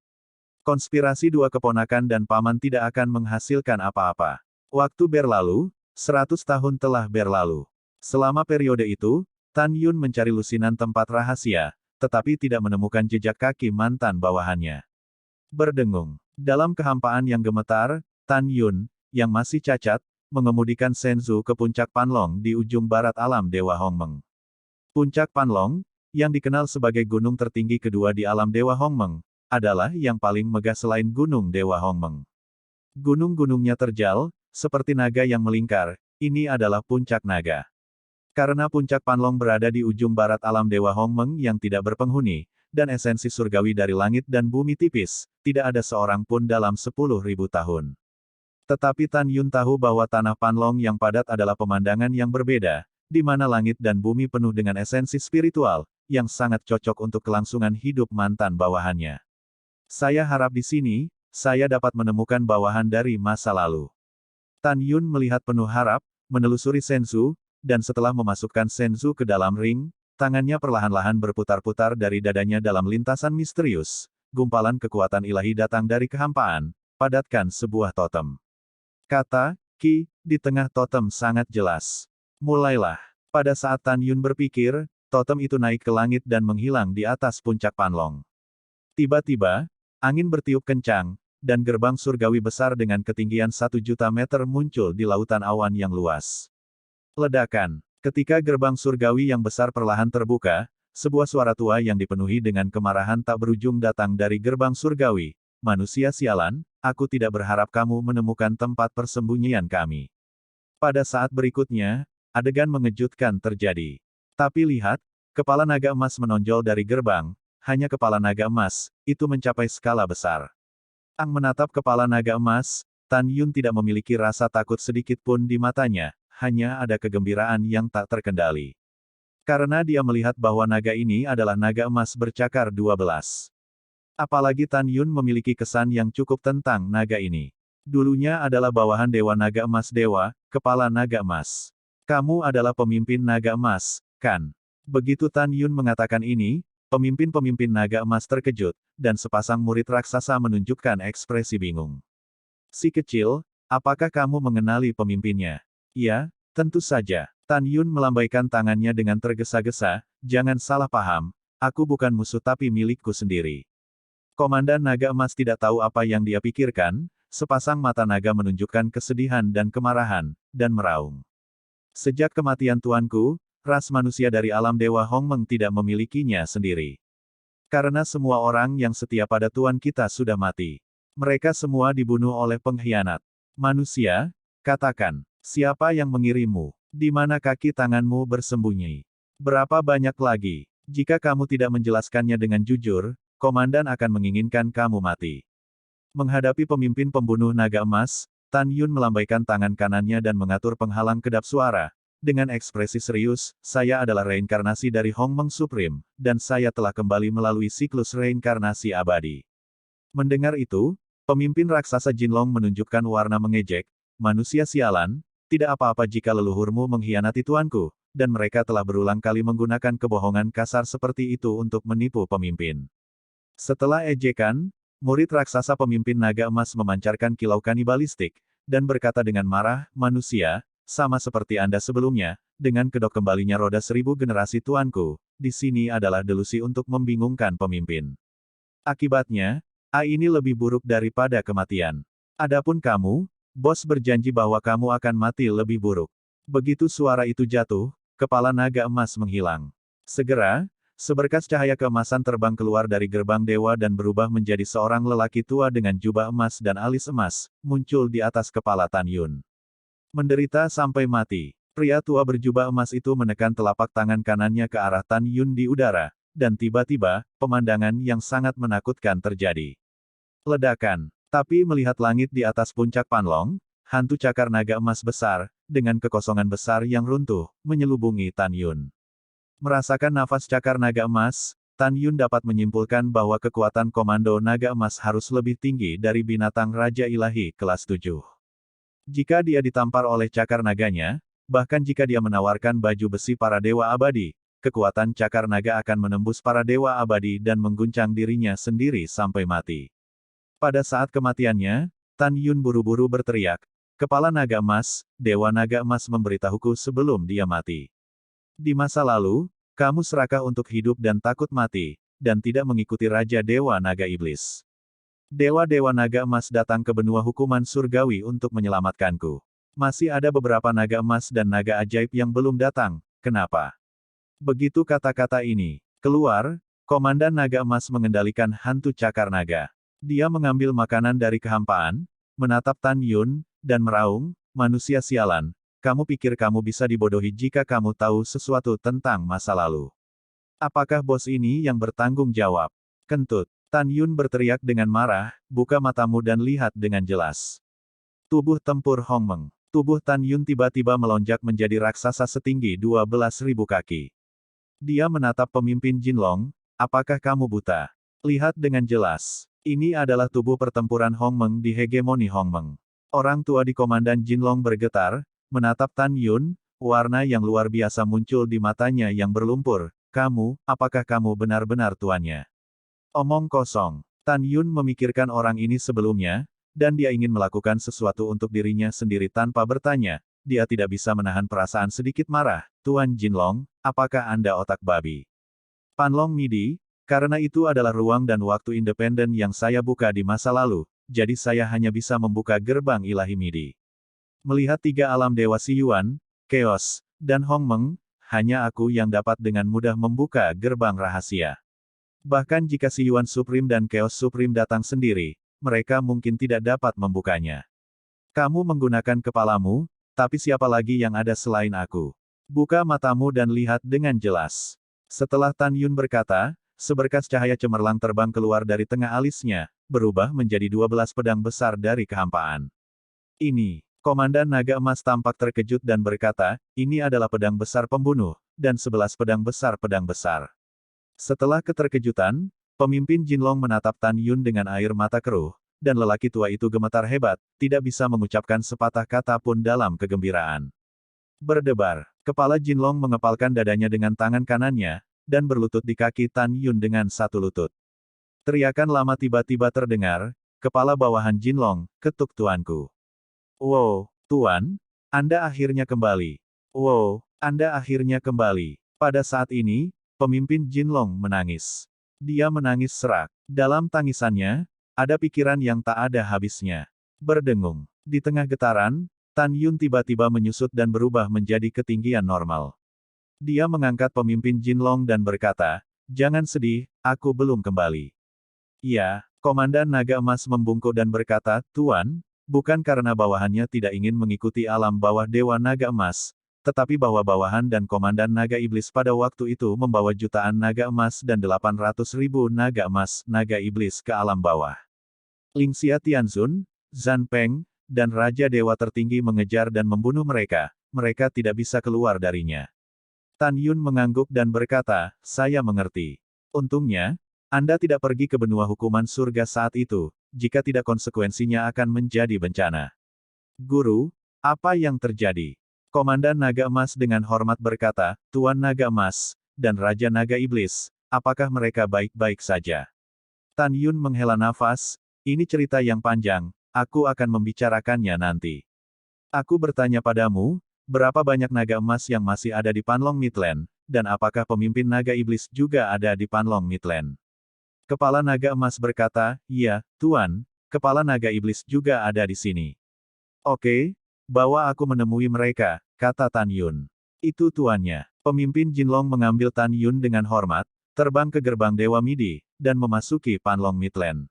Konspirasi dua keponakan dan paman tidak akan menghasilkan apa-apa. Waktu berlalu, 100 tahun telah berlalu. Selama periode itu, Tan Yun mencari lusinan tempat rahasia, tetapi tidak menemukan jejak kaki mantan bawahannya. Berdengung. Dalam kehampaan yang gemetar, Tan Yun, yang masih cacat, mengemudikan Senzu ke puncak Panlong di ujung barat alam Dewa Hongmeng. Puncak Panlong, yang dikenal sebagai gunung tertinggi kedua di alam Dewa Hongmeng, adalah yang paling megah selain gunung Dewa Hongmeng. Gunung-gunungnya terjal, seperti naga yang melingkar, ini adalah puncak naga. Karena puncak Panlong berada di ujung barat alam Dewa Hongmeng yang tidak berpenghuni, dan esensi surgawi dari langit dan bumi tipis, tidak ada seorang pun dalam 10.000 tahun. Tetapi Tan Yun tahu bahwa tanah Panlong yang padat adalah pemandangan yang berbeda, di mana langit dan bumi penuh dengan esensi spiritual, yang sangat cocok untuk kelangsungan hidup mantan bawahannya. Saya harap di sini, saya dapat menemukan bawahan dari masa lalu. Tan Yun melihat penuh harap, menelusuri Senzu, dan setelah memasukkan Senzu ke dalam ring, tangannya perlahan-lahan berputar-putar dari dadanya dalam lintasan misterius. Gumpalan kekuatan ilahi datang dari kehampaan, padatkan sebuah totem. Kata, Ki, di tengah totem sangat jelas. Mulailah. Pada saat Tan Yun berpikir, totem itu naik ke langit dan menghilang di atas puncak Panlong. Tiba-tiba, angin bertiup kencang, dan gerbang surgawi besar dengan ketinggian 1.000.000 meter muncul di lautan awan yang luas. Ledakan. Ketika gerbang surgawi yang besar perlahan terbuka, sebuah suara tua yang dipenuhi dengan kemarahan tak berujung datang dari gerbang surgawi. Manusia sialan, aku tidak berharap kamu menemukan tempat persembunyian kami. Pada saat berikutnya, adegan mengejutkan terjadi. Tapi lihat, kepala naga emas menonjol dari gerbang, hanya kepala naga emas, itu mencapai skala besar. Ang menatap kepala naga emas, Tan Yun tidak memiliki rasa takut sedikit pun di matanya, hanya ada kegembiraan yang tak terkendali. Karena dia melihat bahwa naga ini adalah naga emas bercakar 12. Apalagi Tan Yun memiliki kesan yang cukup tentang naga ini. Dulunya adalah bawahan Dewa Naga Emas Dewa, Kepala Naga Emas. Kamu adalah pemimpin naga emas, kan? Begitu Tan Yun mengatakan ini, pemimpin-pemimpin naga emas terkejut, dan sepasang murid raksasa menunjukkan ekspresi bingung. Si kecil, apakah kamu mengenali pemimpinnya? Ya, tentu saja. Tan Yun melambaikan tangannya dengan tergesa-gesa, jangan salah paham, aku bukan musuh tapi milikku sendiri. Komandan naga emas tidak tahu apa yang dia pikirkan, sepasang mata naga menunjukkan kesedihan dan kemarahan, dan meraung. Sejak kematian tuanku, ras manusia dari alam Dewa Hongmeng tidak memilikinya sendiri. Karena semua orang yang setia pada tuan kita sudah mati. Mereka semua dibunuh oleh pengkhianat. Manusia, katakan, siapa yang mengirimmu? Di mana kaki tanganmu bersembunyi? Berapa banyak lagi? Jika kamu tidak menjelaskannya dengan jujur, komandan akan menginginkan kamu mati. Menghadapi pemimpin pembunuh naga emas, Tan Yun melambaikan tangan kanannya dan mengatur penghalang kedap suara. Dengan ekspresi serius, saya adalah reinkarnasi dari Hongmeng Supreme, dan saya telah kembali melalui siklus reinkarnasi abadi. Mendengar itu, pemimpin raksasa Jinlong menunjukkan warna mengejek, manusia sialan, tidak apa-apa jika leluhurmu mengkhianati tuanku, dan mereka telah berulang kali menggunakan kebohongan kasar seperti itu untuk menipu pemimpin. Setelah ejekan, murid raksasa pemimpin naga emas memancarkan kilau kanibalistik, dan berkata dengan marah, manusia, sama seperti Anda sebelumnya, dengan kedok kembalinya roda 1000 generasi tuanku, di sini adalah delusi untuk membingungkan pemimpin. Akibatnya, ini lebih buruk daripada kematian. Adapun kamu, bos berjanji bahwa kamu akan mati lebih buruk. Begitu suara itu jatuh, kepala naga emas menghilang. Segera, seberkas cahaya keemasan terbang keluar dari gerbang dewa dan berubah menjadi seorang lelaki tua dengan jubah emas dan alis emas, muncul di atas kepala Tan Yun. Menderita sampai mati, pria tua berjubah emas itu menekan telapak tangan kanannya ke arah Tan Yun di udara, dan tiba-tiba, pemandangan yang sangat menakutkan terjadi. Ledakan. Tapi melihat langit di atas puncak Panlong, hantu cakar naga emas besar, dengan kekosongan besar yang runtuh, menyelubungi Tan Yun. Merasakan nafas cakar naga emas, Tan Yun dapat menyimpulkan bahwa kekuatan komando naga emas harus lebih tinggi dari binatang Raja Ilahi kelas 7. Jika dia ditampar oleh cakar naganya, bahkan jika dia menawarkan baju besi para dewa abadi, kekuatan cakar naga akan menembus para dewa abadi dan mengguncang dirinya sendiri sampai mati. Pada saat kematiannya, Tan Yun buru-buru berteriak, "Kepala naga emas, Dewa Naga Emas memberitahuku sebelum dia mati. Di masa lalu, kamu serakah untuk hidup dan takut mati, dan tidak mengikuti Raja Dewa Naga Iblis. Dewa-dewa naga emas datang ke benua hukuman surgawi untuk menyelamatkanku. Masih ada beberapa naga emas dan naga ajaib yang belum datang, kenapa?" Begitu kata-kata ini keluar, Komandan Naga Emas mengendalikan hantu cakar naga. Dia mengambil makanan dari kehampaan, menatap Tan Yun, dan meraung, manusia sialan, kamu pikir kamu bisa dibodohi jika kamu tahu sesuatu tentang masa lalu. Apakah bos ini yang bertanggung jawab? Kentut. Tan Yun berteriak dengan marah, buka matamu dan lihat dengan jelas. Tubuh tempur Hongmeng. Tubuh Tan Yun tiba-tiba melonjak menjadi raksasa setinggi 12.000 kaki. Dia menatap pemimpin Jinlong, apakah kamu buta? Lihat dengan jelas. Ini adalah tubuh pertempuran Hongmeng di hegemoni Hongmeng. Orang tua di Komandan Jinlong bergetar, menatap Tan Yun, warna yang luar biasa muncul di matanya yang berlumpur. Kamu, apakah kamu benar-benar tuannya? Omong kosong. Tan Yun memikirkan orang ini sebelumnya, dan dia ingin melakukan sesuatu untuk dirinya sendiri tanpa bertanya. Dia tidak bisa menahan perasaan sedikit marah. Tuan Jinlong, apakah Anda otak babi? Panlong Midi, karena itu adalah ruang dan waktu independen yang saya buka di masa lalu, jadi saya hanya bisa membuka gerbang ilahi Midi. Melihat tiga alam dewa Siyuan, Chaos, dan Hongmeng, hanya aku yang dapat dengan mudah membuka gerbang rahasia. Bahkan jika Siyuan Supreme dan Chaos Supreme datang sendiri, mereka mungkin tidak dapat membukanya. Kamu menggunakan kepalamu, tapi siapa lagi yang ada selain aku? Buka matamu dan lihat dengan jelas. Setelah Tan Yun berkata, seberkas cahaya cemerlang terbang keluar dari tengah alisnya, berubah menjadi 12 pedang besar dari kehampaan. Ini, Komandan Naga Emas tampak terkejut dan berkata, ini adalah pedang besar pembunuh, dan 11 pedang besar. Setelah keterkejutan, pemimpin Jinlong menatap Tan Yun dengan air mata keruh, dan lelaki tua itu gemetar hebat, tidak bisa mengucapkan sepatah kata pun dalam kegembiraan. Berdebar, kepala Jinlong mengepalkan dadanya dengan tangan kanannya, dan berlutut di kaki Tan Yun dengan satu lutut. Teriakan lama tiba-tiba terdengar, kepala bawahan Jinlong, ketuk tuanku. Wow, tuan, Anda akhirnya kembali. Wow, Anda akhirnya kembali. Pada saat ini, pemimpin Jinlong menangis. Dia menangis serak. Dalam tangisannya, ada pikiran yang tak ada habisnya. Berdengung. Di tengah getaran, Tan Yun tiba-tiba menyusut dan berubah menjadi ketinggian normal. Dia mengangkat pemimpin Jinlong dan berkata, jangan sedih, aku belum kembali. Ya, Komandan Naga Emas membungkuk dan berkata, Tuan, bukan karena bawahannya tidak ingin mengikuti alam bawah Dewa Naga Emas, tetapi bawah-bawahan dan komandan naga iblis pada waktu itu membawa jutaan naga emas dan 800.000 naga emas, naga iblis ke alam bawah. Lingxia Tianzun, Zhan Peng, dan Raja Dewa Tertinggi mengejar dan membunuh mereka, mereka tidak bisa keluar darinya. Tan Yun mengangguk dan berkata, saya mengerti. Untungnya, Anda tidak pergi ke benua hukuman surga saat itu, jika tidak konsekuensinya akan menjadi bencana. Guru, apa yang terjadi? Komandan Naga Emas dengan hormat berkata, Tuan Naga Emas, dan Raja Naga Iblis, apakah mereka baik-baik saja? Tan Yun menghela nafas, ini cerita yang panjang, aku akan membicarakannya nanti. Aku bertanya padamu, berapa banyak naga emas yang masih ada di Panlong Midland, dan apakah pemimpin naga iblis juga ada di Panlong Midland? Kepala naga emas berkata, iya, Tuan, kepala naga iblis juga ada di sini. Oke, bawa aku menemui mereka, kata Tan Yun. Itu tuannya. Pemimpin Jinlong mengambil Tan Yun dengan hormat, terbang ke gerbang Dewa Midi, dan memasuki Panlong Midland.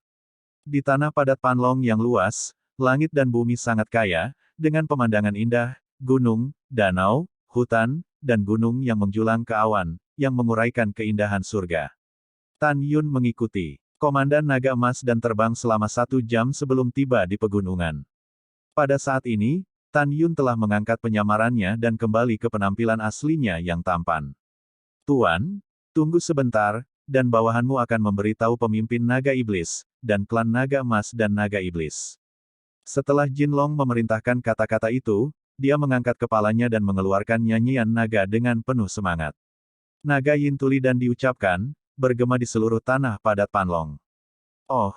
Di tanah padat Panlong yang luas, langit dan bumi sangat kaya, dengan pemandangan indah, gunung, danau, hutan, dan gunung yang menjulang ke awan, yang menguraikan keindahan surga. Tan Yun mengikuti komandan naga emas dan terbang selama 1 jam sebelum tiba di pegunungan. Pada saat ini, Tan Yun telah mengangkat penyamarannya dan kembali ke penampilan aslinya yang tampan. Tuan, tunggu sebentar, dan bawahanmu akan memberitahu pemimpin naga iblis, dan klan naga emas dan naga iblis. Setelah Jinlong memerintahkan kata-kata itu, dia mengangkat kepalanya dan mengeluarkan nyanyian naga dengan penuh semangat. Naga Yintuli dan diucapkan, bergema di seluruh tanah padat Panlong. Oh,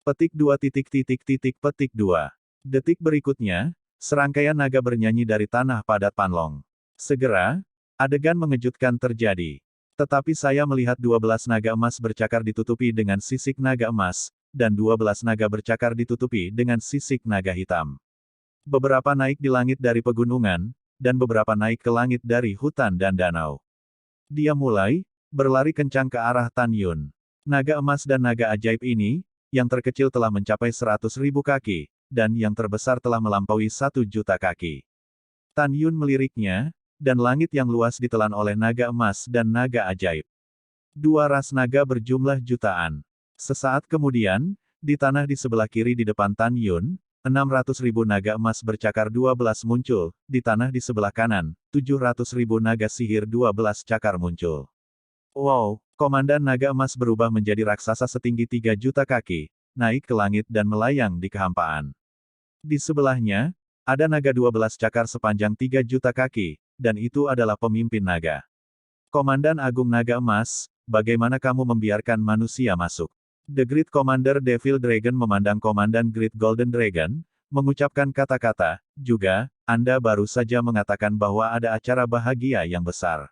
petik 2 petik 2. Detik berikutnya, serangkaian naga bernyanyi dari tanah padat Panlong. Segera, adegan mengejutkan terjadi. Tetapi saya melihat 12 naga emas bercakar ditutupi dengan sisik naga emas, dan 12 naga bercakar ditutupi dengan sisik naga hitam. Beberapa naik di langit dari pegunungan, dan beberapa naik ke langit dari hutan dan danau. Dia mulai berlari kencang ke arah Tan Yun. Naga emas dan naga ajaib ini, yang terkecil telah mencapai 100.000 kaki, dan yang terbesar telah melampaui 1 juta kaki. Tan Yun meliriknya, dan langit yang luas ditelan oleh naga emas dan naga ajaib. 2 ras naga berjumlah jutaan. Sesaat kemudian, di tanah di sebelah kiri di depan Tan Yun, 600.000 naga emas bercakar 12 muncul, di tanah di sebelah kanan, 700.000 naga sihir 12 cakar muncul. Wow, komandan naga emas berubah menjadi raksasa setinggi 3 juta kaki, naik ke langit dan melayang di kehampaan. Di sebelahnya, ada naga 12 cakar sepanjang 3 juta kaki, dan itu adalah pemimpin naga. Komandan Agung Naga Emas, bagaimana kamu membiarkan manusia masuk? The Great Commander Devil Dragon memandang Komandan Great Golden Dragon, mengucapkan kata-kata, juga, Anda baru saja mengatakan bahwa ada acara bahagia yang besar.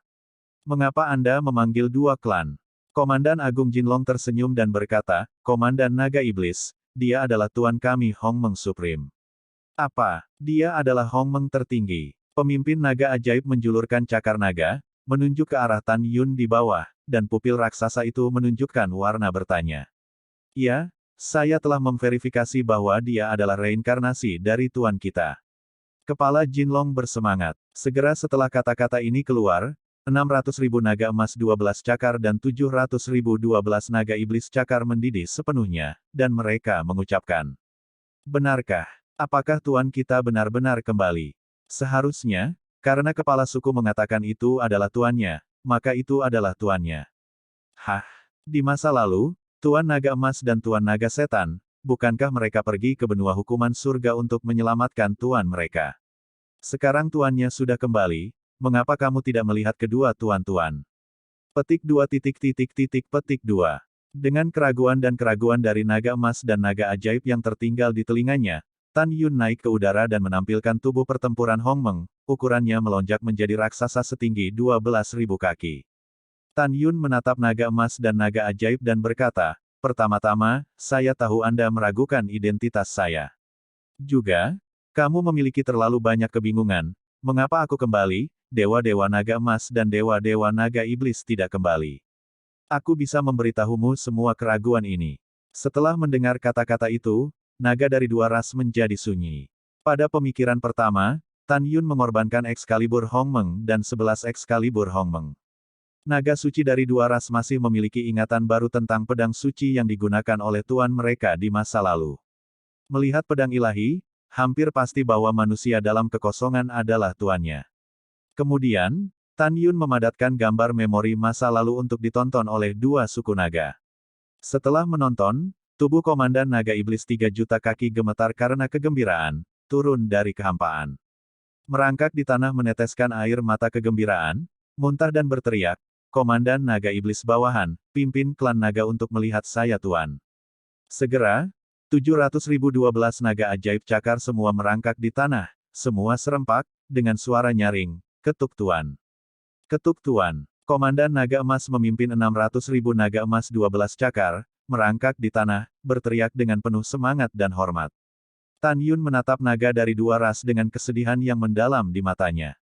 Mengapa Anda memanggil 2 klan? Komandan Agung Jinlong tersenyum dan berkata, Komandan Naga Iblis, dia adalah tuan kami Hongmeng Supreme. Apa? Dia adalah Hongmeng tertinggi. Pemimpin naga ajaib menjulurkan cakar naga, menunjuk ke arah Tan Yun di bawah, dan pupil raksasa itu menunjukkan warna bertanya. Ya, saya telah memverifikasi bahwa dia adalah reinkarnasi dari tuan kita. Kepala Jinlong bersemangat. Segera setelah kata-kata ini keluar, 600.000 naga emas 12 cakar dan 700.000 12 naga iblis cakar mendidih sepenuhnya, dan mereka mengucapkan. Benarkah? Apakah tuan kita benar-benar kembali? Seharusnya, karena kepala suku mengatakan itu adalah tuannya, maka itu adalah tuannya. Hah? Di masa lalu, Tuan Naga Emas dan Tuan Naga Setan, bukankah mereka pergi ke benua hukuman surga untuk menyelamatkan tuan mereka? Sekarang tuannya sudah kembali, mengapa kamu tidak melihat kedua tuan-tuan? Petik 2 petik 2. Dengan keraguan dari naga emas dan naga ajaib yang tertinggal di telinganya, Tan Yun naik ke udara dan menampilkan tubuh pertempuran Hongmeng, ukurannya melonjak menjadi raksasa setinggi 12.000 kaki. Tan Yun menatap naga emas dan naga ajaib dan berkata, pertama-tama, saya tahu Anda meragukan identitas saya. Juga, kamu memiliki terlalu banyak kebingungan, mengapa aku kembali, dewa-dewa naga emas dan dewa-dewa naga iblis tidak kembali. Aku bisa memberitahumu semua keraguan ini. Setelah mendengar kata-kata itu, naga dari 2 ras menjadi sunyi. Pada pemikiran pertama, Tan Yun mengorbankan Excalibur Hongmeng dan 11 Excalibur Hongmeng. Naga suci dari dua ras masih memiliki ingatan baru tentang pedang suci yang digunakan oleh tuan mereka di masa lalu. Melihat pedang ilahi, hampir pasti bahwa manusia dalam kekosongan adalah tuannya. Kemudian, Tan Yun memadatkan gambar memori masa lalu untuk ditonton oleh dua suku naga. Setelah menonton, tubuh Komandan Naga Iblis 3 juta kaki gemetar karena kegembiraan, turun dari kehampaan. Merangkak di tanah meneteskan air mata kegembiraan, muntah dan berteriak, "Komandan Naga Iblis bawahan, pimpin klan naga untuk melihat saya tuan." Segera, 700.012 naga ajaib cakar semua merangkak di tanah, semua serempak, dengan suara nyaring, "Ketuk tuan! Ketuk tuan!" Komandan Naga Emas memimpin 600.000 naga emas 12 cakar, merangkak di tanah, berteriak dengan penuh semangat dan hormat. Tan Yun menatap naga dari dua ras dengan kesedihan yang mendalam di matanya.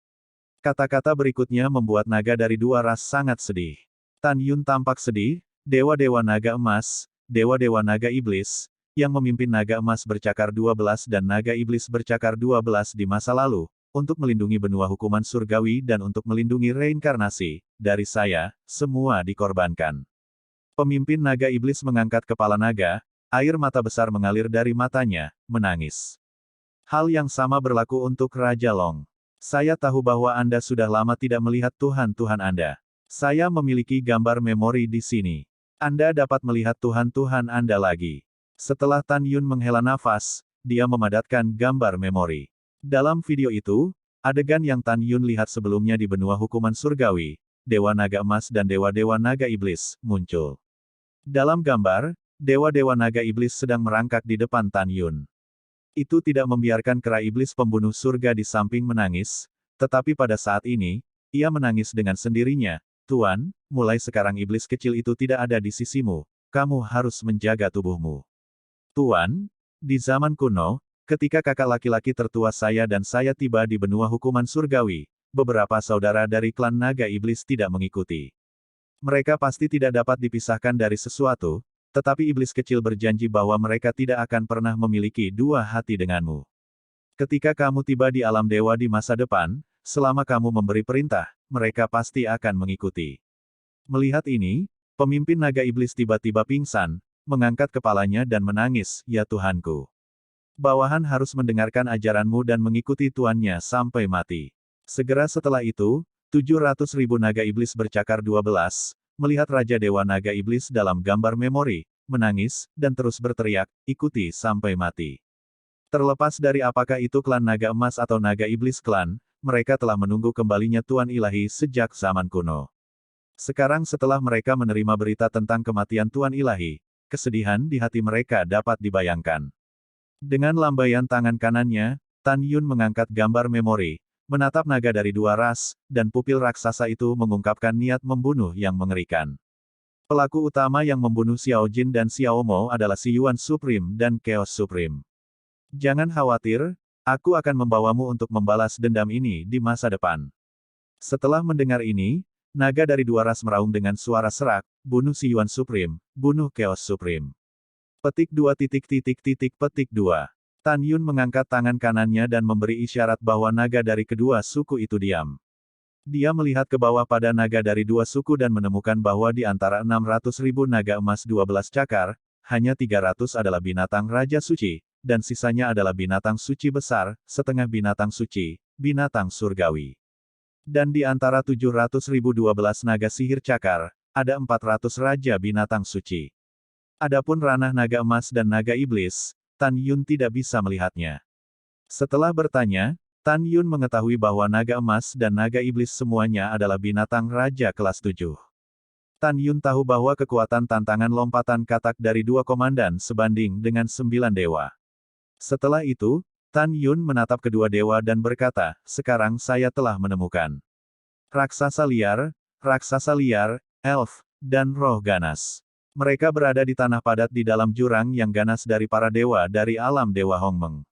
Kata-kata berikutnya membuat naga dari dua ras sangat sedih. Tan Yun tampak sedih, dewa-dewa naga emas, dewa-dewa naga iblis, yang memimpin naga emas bercakar 12 dan naga iblis bercakar 12 di masa lalu, untuk melindungi benua hukuman surgawi dan untuk melindungi reinkarnasi, dari saya, semua dikorbankan. Pemimpin naga iblis mengangkat kepala naga, air mata besar mengalir dari matanya, menangis. Hal yang sama berlaku untuk Raja Long. Saya tahu bahwa Anda sudah lama tidak melihat Tuhan-Tuhan Anda. Saya memiliki gambar memori di sini. Anda dapat melihat Tuhan-Tuhan Anda lagi. Setelah Tan Yun menghela nafas, dia memadatkan gambar memori. Dalam video itu, adegan yang Tan Yun lihat sebelumnya di benua hukuman surgawi, Dewa Naga Emas dan Dewa-Dewa Naga Iblis, muncul. Dalam gambar, Dewa-Dewa Naga Iblis sedang merangkak di depan Tan Yun. Itu tidak membiarkan kera iblis pembunuh surga di samping menangis, tetapi pada saat ini, ia menangis dengan sendirinya. "Tuan, mulai sekarang iblis kecil itu tidak ada di sisimu, kamu harus menjaga tubuhmu." "Tuan, di zaman kuno, ketika kakak laki-laki tertua saya dan saya tiba di benua hukuman surgawi, beberapa saudara dari klan naga iblis tidak mengikuti. Mereka pasti tidak dapat dipisahkan dari sesuatu, tetapi iblis kecil berjanji bahwa mereka tidak akan pernah memiliki dua hati denganmu. Ketika kamu tiba di alam dewa di masa depan, selama kamu memberi perintah, mereka pasti akan mengikuti." Melihat ini, pemimpin naga iblis tiba-tiba pingsan, mengangkat kepalanya dan menangis, "Ya Tuhanku. Bawahan harus mendengarkan ajaranmu dan mengikuti tuannya sampai mati." Segera setelah itu, 700.000 naga iblis bercakar 12, melihat Raja Dewa Naga Iblis dalam gambar memori, menangis, dan terus berteriak, "Ikuti sampai mati." Terlepas dari apakah itu klan naga emas atau naga iblis klan, mereka telah menunggu kembalinya Tuan Ilahi sejak zaman kuno. Sekarang setelah mereka menerima berita tentang kematian Tuan Ilahi, kesedihan di hati mereka dapat dibayangkan. Dengan lambaian tangan kanannya, Tan Yun mengangkat gambar memori, menatap naga dari dua ras, dan pupil raksasa itu mengungkapkan niat membunuh yang mengerikan. Pelaku utama yang membunuh Xiao Jin dan Xiao Mo adalah Si Yuan Supreme dan Chaos Supreme. "Jangan khawatir, aku akan membawamu untuk membalas dendam ini di masa depan." Setelah mendengar ini, naga dari dua ras meraung dengan suara serak, "Bunuh Si Yuan Supreme, bunuh Chaos Supreme." Petik 2. Tan Yun mengangkat tangan kanannya dan memberi isyarat bahwa naga dari kedua suku itu diam. Dia melihat ke bawah pada naga dari dua suku dan menemukan bahwa di antara 600.000 naga emas 12 cakar, hanya 300 adalah binatang Raja Suci, dan sisanya adalah binatang suci besar, setengah binatang suci, binatang surgawi. Dan di antara 700.012 naga sihir cakar, ada 400 Raja Binatang Suci. Adapun ranah naga emas dan naga iblis, Tan Yun tidak bisa melihatnya. Setelah bertanya, Tan Yun mengetahui bahwa naga emas dan naga iblis semuanya adalah binatang raja kelas 7. Tan Yun tahu bahwa kekuatan tantangan lompatan katak dari dua komandan sebanding dengan 9 dewa. Setelah itu, Tan Yun menatap kedua dewa dan berkata, "Sekarang saya telah menemukan raksasa liar, elf, dan roh ganas. Mereka berada di tanah padat di dalam jurang yang ganas dari para dewa dari alam Dewa Hongmeng."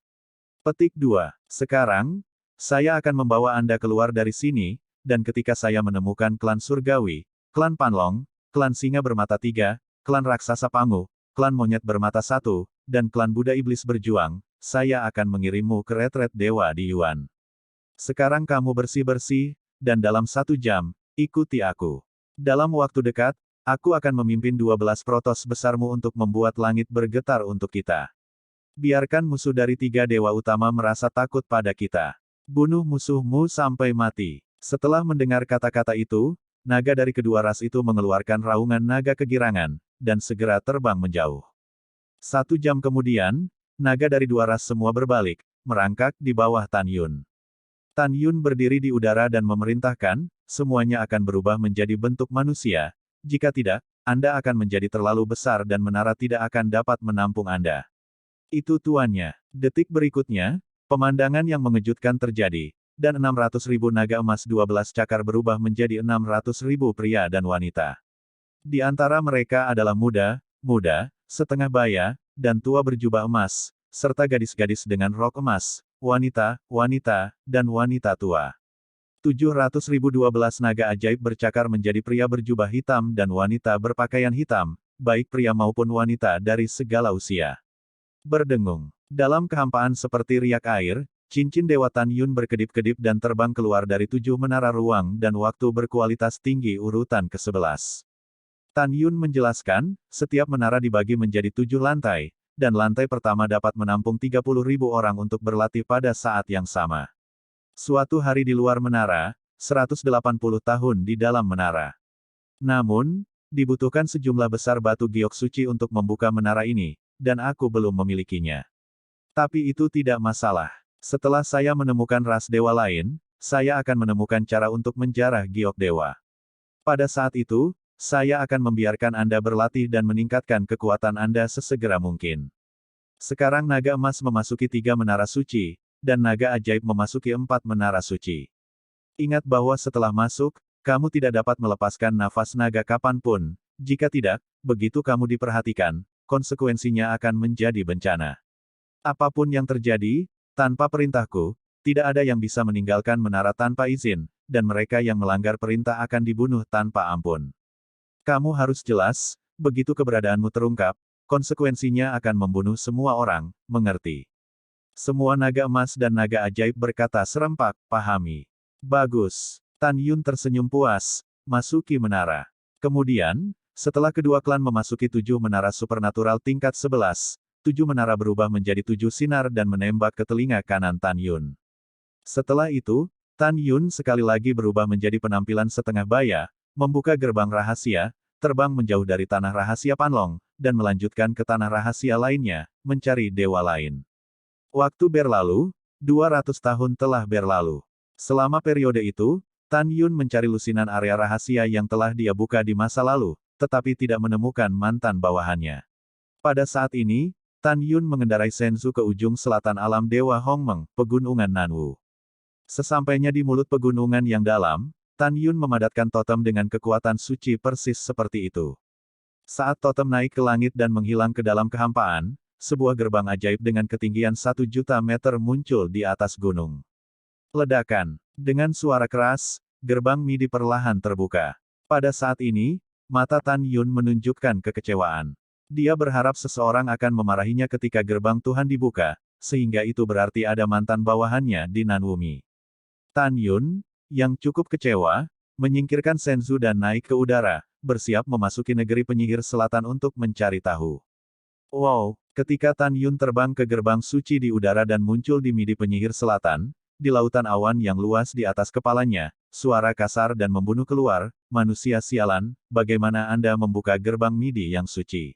Petik 2. Sekarang, saya akan membawa Anda keluar dari sini, dan ketika saya menemukan klan surgawi, klan Panlong, klan singa bermata 3, klan raksasa Pangu, klan monyet bermata 1, dan klan Buddha Iblis berjuang, saya akan mengirimmu ke retret dewa di Yuan. Sekarang kamu bersih-bersih, dan dalam 1 jam, ikuti aku. Dalam waktu dekat, aku akan memimpin 12 protos besarmu untuk membuat langit bergetar untuk kita. Biarkan musuh dari 3 dewa utama merasa takut pada kita. Bunuh musuhmu sampai mati. Setelah mendengar kata-kata itu, naga dari kedua ras itu mengeluarkan raungan naga kegirangan, dan segera terbang menjauh. 1 jam kemudian, naga dari dua ras semua berbalik, merangkak di bawah Tan Yun. Tan Yun berdiri di udara dan memerintahkan, semuanya akan berubah menjadi bentuk manusia. Jika tidak, Anda akan menjadi terlalu besar dan menara tidak akan dapat menampung Anda. Itu tuannya. Detik berikutnya, pemandangan yang mengejutkan terjadi, dan 600.000 naga emas 12 cakar berubah menjadi 600.000 pria dan wanita. Di antara mereka adalah muda, setengah baya, dan tua berjubah emas, serta gadis-gadis dengan rok emas, wanita, dan wanita tua. 700.012 naga ajaib bercakar menjadi pria berjubah hitam dan wanita berpakaian hitam, baik pria maupun wanita dari segala usia. Berdengung. Dalam kehampaan seperti riak air, cincin Dewa Tan Yun berkedip-kedip dan terbang keluar dari 7 menara ruang dan waktu berkualitas tinggi urutan ke-11. Tan Yun menjelaskan, setiap menara dibagi menjadi 7 lantai, dan lantai pertama dapat menampung 30.000 orang untuk berlatih pada saat yang sama. Suatu hari di luar menara, 180 tahun di dalam menara. Namun, dibutuhkan sejumlah besar batu giok suci untuk membuka menara ini, dan aku belum memilikinya. Tapi itu tidak masalah. Setelah saya menemukan ras dewa lain, saya akan menemukan cara untuk menjarah giok dewa. Pada saat itu, saya akan membiarkan Anda berlatih dan meningkatkan kekuatan Anda sesegera mungkin. Sekarang naga emas memasuki 3 menara suci, dan naga ajaib memasuki 4 menara suci. Ingat bahwa setelah masuk, kamu tidak dapat melepaskan nafas naga kapanpun. Jika tidak, begitu kamu diperhatikan, konsekuensinya akan menjadi bencana. Apapun yang terjadi, tanpa perintahku, tidak ada yang bisa meninggalkan menara tanpa izin, dan mereka yang melanggar perintah akan dibunuh tanpa ampun. Kamu harus jelas, begitu keberadaanmu terungkap, konsekuensinya akan membunuh semua orang, mengerti? Semua naga emas dan naga ajaib berkata serempak, pahami. Bagus. Tan Yun tersenyum puas, masuki menara. Kemudian, setelah kedua klan memasuki 7 menara supernatural tingkat 11, 7 menara berubah menjadi 7 sinar dan menembak ke telinga kanan Tan Yun. Setelah itu, Tan Yun sekali lagi berubah menjadi penampilan setengah baya, membuka gerbang rahasia, terbang menjauh dari tanah rahasia Panlong, dan melanjutkan ke tanah rahasia lainnya, mencari dewa lain. Waktu berlalu, 200 tahun telah berlalu. Selama periode itu, Tan Yun mencari lusinan area rahasia yang telah dia buka di masa lalu, tetapi tidak menemukan mantan bawahannya. Pada saat ini, Tan Yun mengendarai Shenzhou ke ujung selatan alam Dewa Hongmeng, Pegunungan Nanwu. Sesampainya di mulut pegunungan yang dalam, Tan Yun memadatkan totem dengan kekuatan suci persis seperti itu. Saat totem naik ke langit dan menghilang ke dalam kehampaan, sebuah gerbang ajaib dengan ketinggian 1 juta meter muncul di atas gunung. Ledakan. Dengan suara keras, gerbang midi perlahan terbuka. Pada saat ini, mata Tan Yun menunjukkan kekecewaan. Dia berharap seseorang akan memarahinya ketika gerbang Tuhan dibuka, sehingga itu berarti ada mantan bawahannya di Nanwumi. Tan Yun, yang cukup kecewa, menyingkirkan Shenzhou dan naik ke udara, bersiap memasuki negeri penyihir selatan untuk mencari tahu. Wow, ketika Tan Yun terbang ke gerbang suci di udara dan muncul di midi penyihir selatan, di lautan awan yang luas di atas kepalanya, suara kasar dan membunuh keluar, manusia sialan, bagaimana Anda membuka gerbang midi yang suci?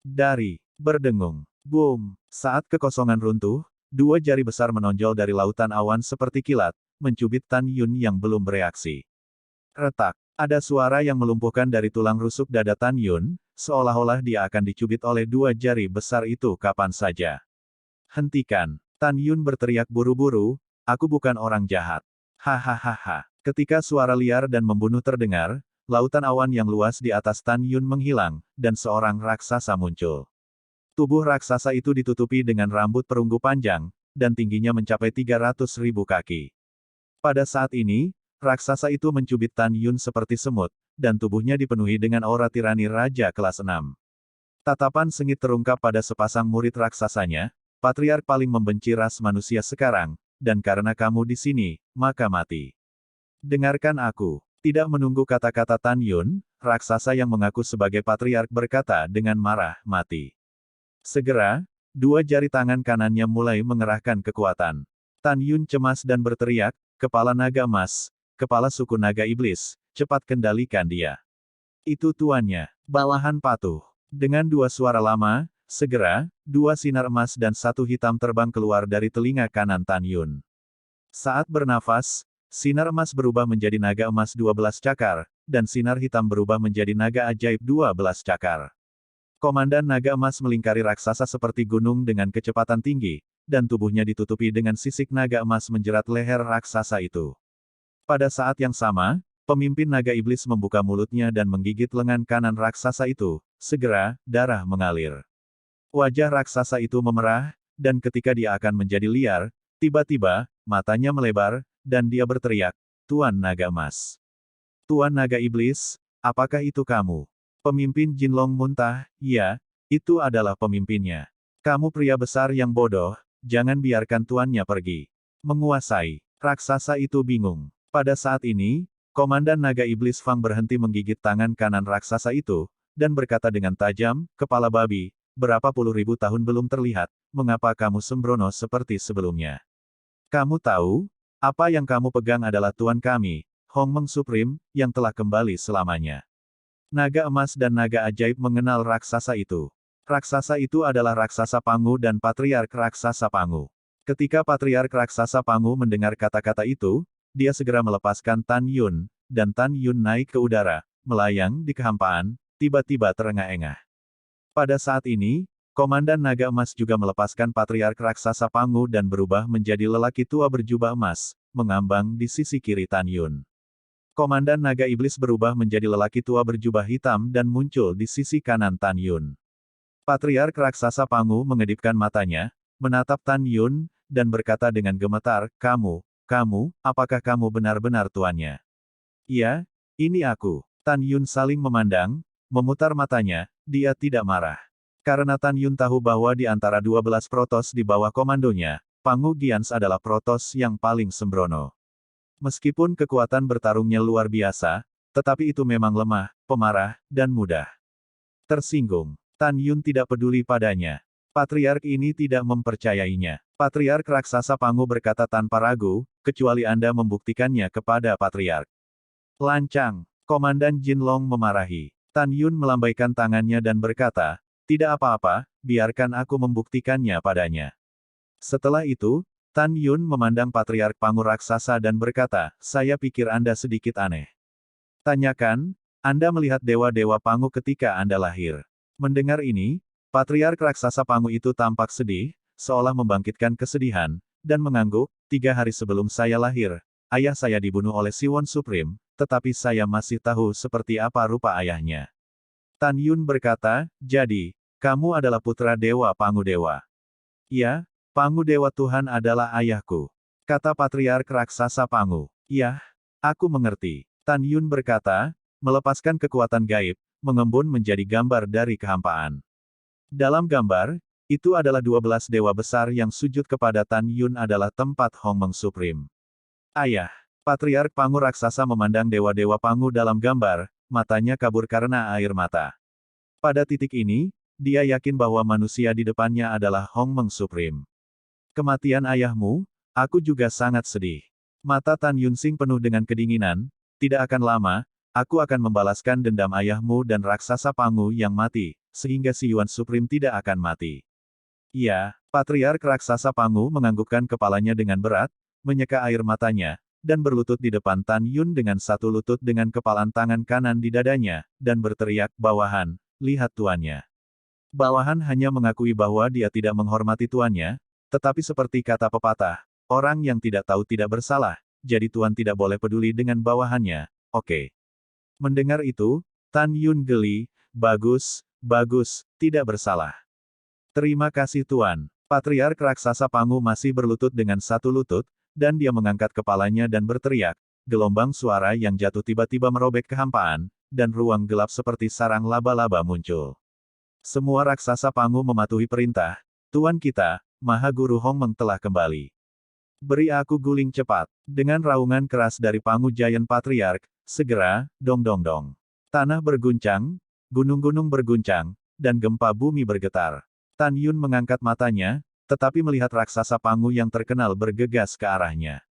Dari berdengung. Boom! Saat kekosongan runtuh, 2 jari besar menonjol dari lautan awan seperti kilat, mencubit Tan Yun yang belum bereaksi. Retak. Ada suara yang melumpuhkan dari tulang rusuk dada Tan Yun, seolah-olah dia akan dicubit oleh 2 jari besar itu kapan saja. Hentikan. Tan Yun berteriak buru-buru, aku bukan orang jahat. Hahaha. Ketika suara liar dan membunuh terdengar, lautan awan yang luas di atas Tan Yun menghilang, dan seorang raksasa muncul. Tubuh raksasa itu ditutupi dengan rambut perunggu panjang, dan tingginya mencapai 300.000 kaki. Pada saat ini, raksasa itu mencubit Tan Yun seperti semut, dan tubuhnya dipenuhi dengan aura tirani Raja kelas 6. Tatapan sengit terungkap pada sepasang murid raksasanya, patriark paling membenci ras manusia sekarang, dan karena kamu di sini, maka mati. Dengarkan aku. Tidak menunggu kata-kata Tan Yun, raksasa yang mengaku sebagai patriark berkata dengan marah, mati. Segera, dua jari tangan kanannya mulai mengerahkan kekuatan. Tan Yun cemas dan berteriak, kepala naga emas, kepala suku naga iblis, cepat kendalikan dia. Itu tuannya. Bawahan patuh. Dengan dua suara lama, segera, dua sinar emas dan satu hitam terbang keluar dari telinga kanan Tan Yun. Saat bernafas, sinar emas berubah menjadi naga emas 12 cakar, dan sinar hitam berubah menjadi naga ajaib 12 cakar. Komandan naga emas melingkari raksasa seperti gunung dengan kecepatan tinggi, dan tubuhnya ditutupi dengan sisik naga emas menjerat leher raksasa itu. Pada saat yang sama, pemimpin naga iblis membuka mulutnya dan menggigit lengan kanan raksasa itu, segera, darah mengalir. Wajah raksasa itu memerah, dan ketika dia akan menjadi liar, tiba-tiba, matanya melebar, dan dia berteriak, Tuan Naga Emas. Tuan Naga Iblis, apakah itu kamu? Pemimpin Jinlong muntah, ya, itu adalah pemimpinnya. Kamu pria besar yang bodoh, jangan biarkan tuannya pergi. Menguasai. Raksasa itu bingung. Pada saat ini, Komandan Naga Iblis Fang berhenti menggigit tangan kanan raksasa itu, dan berkata dengan tajam, kepala babi, berapa puluh ribu tahun belum terlihat, mengapa kamu sembrono seperti sebelumnya? Kamu tahu, apa yang kamu pegang adalah tuan kami, Hong Meng Supreme, yang telah kembali selamanya. Naga emas dan naga ajaib mengenal raksasa itu. Raksasa itu adalah raksasa Pangu dan patriark raksasa Pangu. Ketika patriark raksasa Pangu mendengar kata-kata itu, dia segera melepaskan Tan Yun, dan Tan Yun naik ke udara, melayang di kehampaan, tiba-tiba terengah-engah. Pada saat ini, Komandan Naga Emas juga melepaskan patriark raksasa Pangu dan berubah menjadi lelaki tua berjubah emas, mengambang di sisi kiri Tan Yun. Komandan Naga Iblis berubah menjadi lelaki tua berjubah hitam dan muncul di sisi kanan Tan Yun. Patriark raksasa Pangu mengedipkan matanya, menatap Tan Yun, dan berkata dengan gemetar, kamu, apakah kamu benar-benar tuannya? Iya, ini aku. Tan Yun saling memandang, memutar matanya, dia tidak marah. Karena Tan Yun tahu bahwa di antara 12 protos di bawah komandonya, Pangu Giants adalah protos yang paling sembrono. Meskipun kekuatan bertarungnya luar biasa, tetapi itu memang lemah, pemarah, dan mudah tersinggung. Tan Yun tidak peduli padanya. Patriark ini tidak mempercayainya. Patriark raksasa Pangu berkata tanpa ragu, kecuali Anda membuktikannya kepada Patriark. Lancang. Komandan Jinlong memarahi. Tan Yun melambaikan tangannya dan berkata, tidak apa-apa, biarkan aku membuktikannya padanya. Setelah itu, Tan Yun memandang Patriark Pangu raksasa dan berkata, saya pikir Anda sedikit aneh. Tanyakan, Anda melihat dewa-dewa Pangu ketika Anda lahir. Mendengar ini, Patriark raksasa Pangu itu tampak sedih, seolah membangkitkan kesedihan, dan mengangguk, 3 hari sebelum saya lahir, ayah saya dibunuh oleh Siwon Supreme, tetapi saya masih tahu seperti apa rupa ayahnya. Tan Yun berkata, jadi, kamu adalah putra dewa Pangu Dewa. Ya, Pangu Dewa Tuhan adalah ayahku. Kata Patriark raksasa Pangu. Ya, aku mengerti. Tan Yun berkata, melepaskan kekuatan gaib, mengembun menjadi gambar dari kehampaan. Dalam gambar, itu adalah 12 dewa besar yang sujud kepada Tan Yun adalah tempat Hong Meng Supreme. Ayah. Patriark Pangu raksasa memandang dewa-dewa Pangu dalam gambar, matanya kabur karena air mata. Pada titik ini, dia yakin bahwa manusia di depannya adalah Hong Meng Supreme. Kematian ayahmu, aku juga sangat sedih. Mata Tan Yunsing penuh dengan kedinginan, tidak akan lama, aku akan membalaskan dendam ayahmu dan raksasa Pangu yang mati, sehingga si Yuan Supreme tidak akan mati. Ya, Patriark raksasa Pangu menganggukkan kepalanya dengan berat, menyeka air matanya, dan berlutut di depan Tan Yun dengan satu lutut dengan kepalan tangan kanan di dadanya, dan berteriak, bawahan, lihat tuannya. Bawahan hanya mengakui bahwa dia tidak menghormati tuannya, tetapi seperti kata pepatah, orang yang tidak tahu tidak bersalah, jadi tuan tidak boleh peduli dengan bawahannya, oke. Mendengar itu, Tan Yun geli, bagus, tidak bersalah. Terima kasih tuan. Patriark raksasa Pangu masih berlutut dengan satu lutut, dan dia mengangkat kepalanya dan berteriak, gelombang suara yang jatuh tiba-tiba merobek kehampaan, dan ruang gelap seperti sarang laba-laba muncul. Semua raksasa Pangu mematuhi perintah, Tuan kita, Maha Guru Hong Meng telah kembali. Beri aku guling cepat. Dengan raungan keras dari Pangu Giant Patriarch, segera, dong dong dong. Tanah berguncang, gunung-gunung berguncang, dan gempa bumi bergetar. Tan Yun mengangkat matanya, tetapi melihat raksasa Pangu yang terkenal bergegas ke arahnya.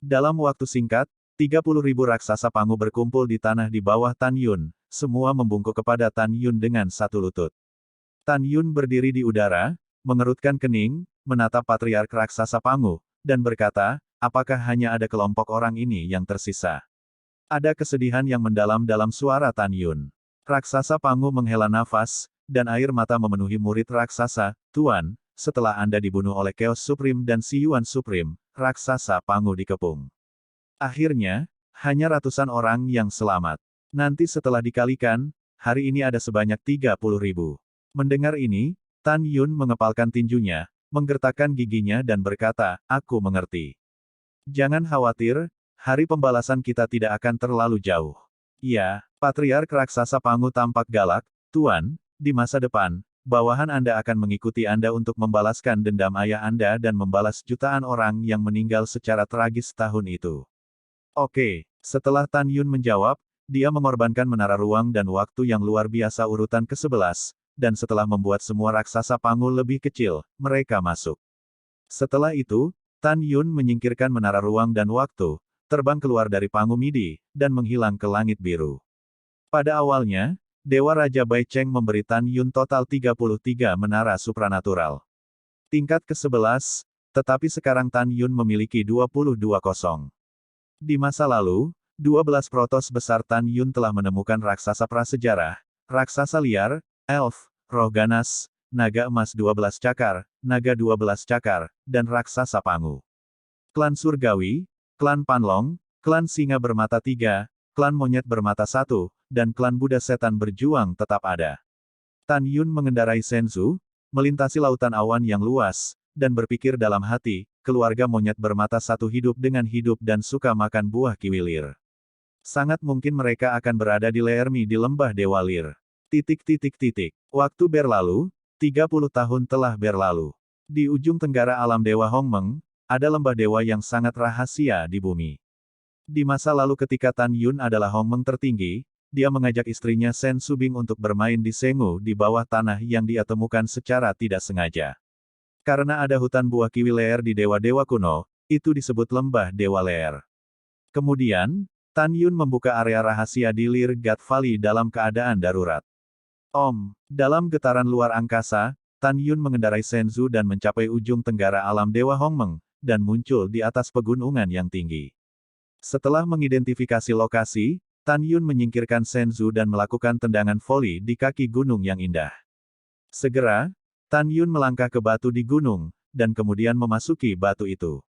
Dalam waktu singkat, 30.000 raksasa Pangu berkumpul di tanah di bawah Tan Yun, semua membungkuk kepada Tan Yun dengan satu lutut. Tan Yun berdiri di udara, mengerutkan kening, menatap Patriark raksasa Pangu, dan berkata, apakah hanya ada kelompok orang ini yang tersisa? Ada kesedihan yang mendalam dalam suara Tan Yun. Raksasa Pangu menghela nafas, dan air mata memenuhi murid raksasa, Tuan, setelah Anda dibunuh oleh Chaos Supreme dan Si Yuan Supreme, raksasa Pangu dikepung. Akhirnya, hanya ratusan orang yang selamat. Nanti setelah dikalikan, hari ini ada sebanyak 30.000. Mendengar ini, Tan Yun mengepalkan tinjunya, menggertakkan giginya dan berkata, aku mengerti. Jangan khawatir, hari pembalasan kita tidak akan terlalu jauh. Ya, Patriark Raksasa Pangu tampak galak, Tuan, di masa depan, bawahan Anda akan mengikuti Anda untuk membalaskan dendam ayah Anda dan membalas jutaan orang yang meninggal secara tragis tahun itu. Oke, setelah Tan Yun menjawab, dia mengorbankan menara ruang dan waktu yang luar biasa urutan ke-11, dan setelah membuat semua raksasa Pangu lebih kecil, mereka masuk. Setelah itu, Tan Yun menyingkirkan menara ruang dan waktu, terbang keluar dari Pangu Midi, dan menghilang ke langit biru. Pada awalnya, Dewa Raja Bai Cheng memberi Tan Yun total 33 menara supranatural. Tingkat ke-11, tetapi sekarang Tan Yun memiliki 22 kosong. Di masa lalu, 12 protos besar Tan Yun telah menemukan raksasa prasejarah, raksasa liar, elf, roh ganas, naga emas 12 cakar, naga 12 cakar, dan raksasa Pangu. Klan Surgawi, klan Panlong, klan Singa Bermata 3, klan Monyet Bermata 1, dan klan Buddha Setan berjuang tetap ada. Tan Yun mengendarai Senzu, melintasi lautan awan yang luas, dan berpikir dalam hati, keluarga Monyet Bermata 1 hidup dengan hidup dan suka makan buah kiwilir. Sangat mungkin mereka akan berada di Leermi di lembah Dewa Lir. Waktu berlalu, 30 tahun telah berlalu. Di ujung tenggara alam Dewa Hongmeng, ada lembah dewa yang sangat rahasia di bumi. Di masa lalu ketika Tan Yun adalah Hongmeng tertinggi, dia mengajak istrinya Sen Subing untuk bermain di Sengu di bawah tanah yang dia temukan secara tidak sengaja. Karena ada hutan buah kiwi leer di dewa-dewa kuno, itu disebut lembah Dewa Leer. Kemudian, Tan Yun membuka area rahasia di Lir God Valley dalam keadaan darurat. Dalam getaran luar angkasa, Tan Yun mengendarai Senzu dan mencapai ujung tenggara alam Dewa Hongmeng, dan muncul di atas pegunungan yang tinggi. Setelah mengidentifikasi lokasi, Tan Yun menyingkirkan Senzu dan melakukan tendangan voli di kaki gunung yang indah. Segera, Tan Yun melangkah ke batu di gunung, dan kemudian memasuki batu itu.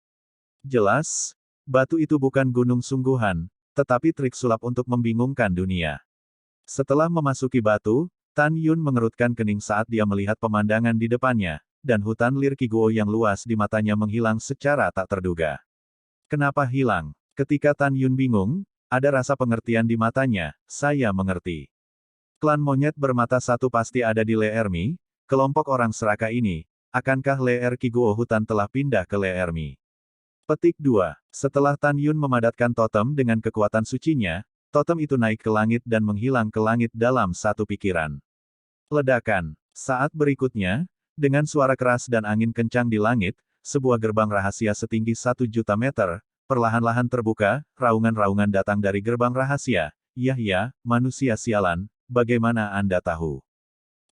Jelas, batu itu bukan gunung sungguhan, tetapi trik sulap untuk membingungkan dunia. Setelah memasuki batu, Tan Yun mengerutkan kening saat dia melihat pemandangan di depannya, dan hutan Lir Kiguo yang luas di matanya menghilang secara tak terduga. Kenapa hilang? Ketika Tan Yun bingung, ada rasa pengertian di matanya, saya mengerti. Klan Monyet Bermata 1 pasti ada di Leermi, kelompok orang serakah ini, akankah Leer Kiguo hutan telah pindah ke Leermi? Petik 2. Setelah Tan Yun memadatkan totem dengan kekuatan sucinya, totem itu naik ke langit dan menghilang ke langit dalam satu pikiran. Ledakan. Saat berikutnya, dengan suara keras dan angin kencang di langit, sebuah gerbang rahasia setinggi 1.000.000 meter, perlahan-lahan terbuka, raungan-raungan datang dari gerbang rahasia. Yahya, manusia sialan, bagaimana Anda tahu?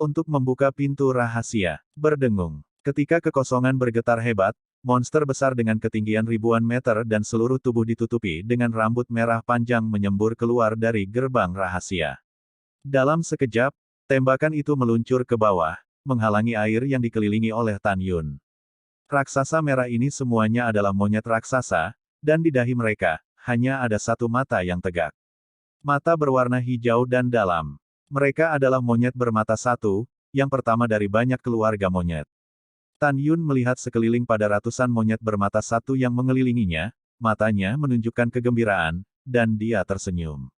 Untuk membuka pintu rahasia, berdengung. Ketika kekosongan bergetar hebat, monster besar dengan ketinggian ribuan meter dan seluruh tubuh ditutupi dengan rambut merah panjang menyembur keluar dari gerbang rahasia. Dalam sekejap, tembakan itu meluncur ke bawah, menghalangi air yang dikelilingi oleh Tan Yun. Raksasa merah ini semuanya adalah monyet raksasa, dan di dahi mereka, hanya ada satu mata yang tegak. Mata berwarna hijau dan dalam. Mereka adalah monyet bermata 1, yang pertama dari banyak keluarga monyet. Tan Yun melihat sekeliling pada ratusan monyet bermata 1 yang mengelilinginya, matanya menunjukkan kegembiraan, dan dia tersenyum.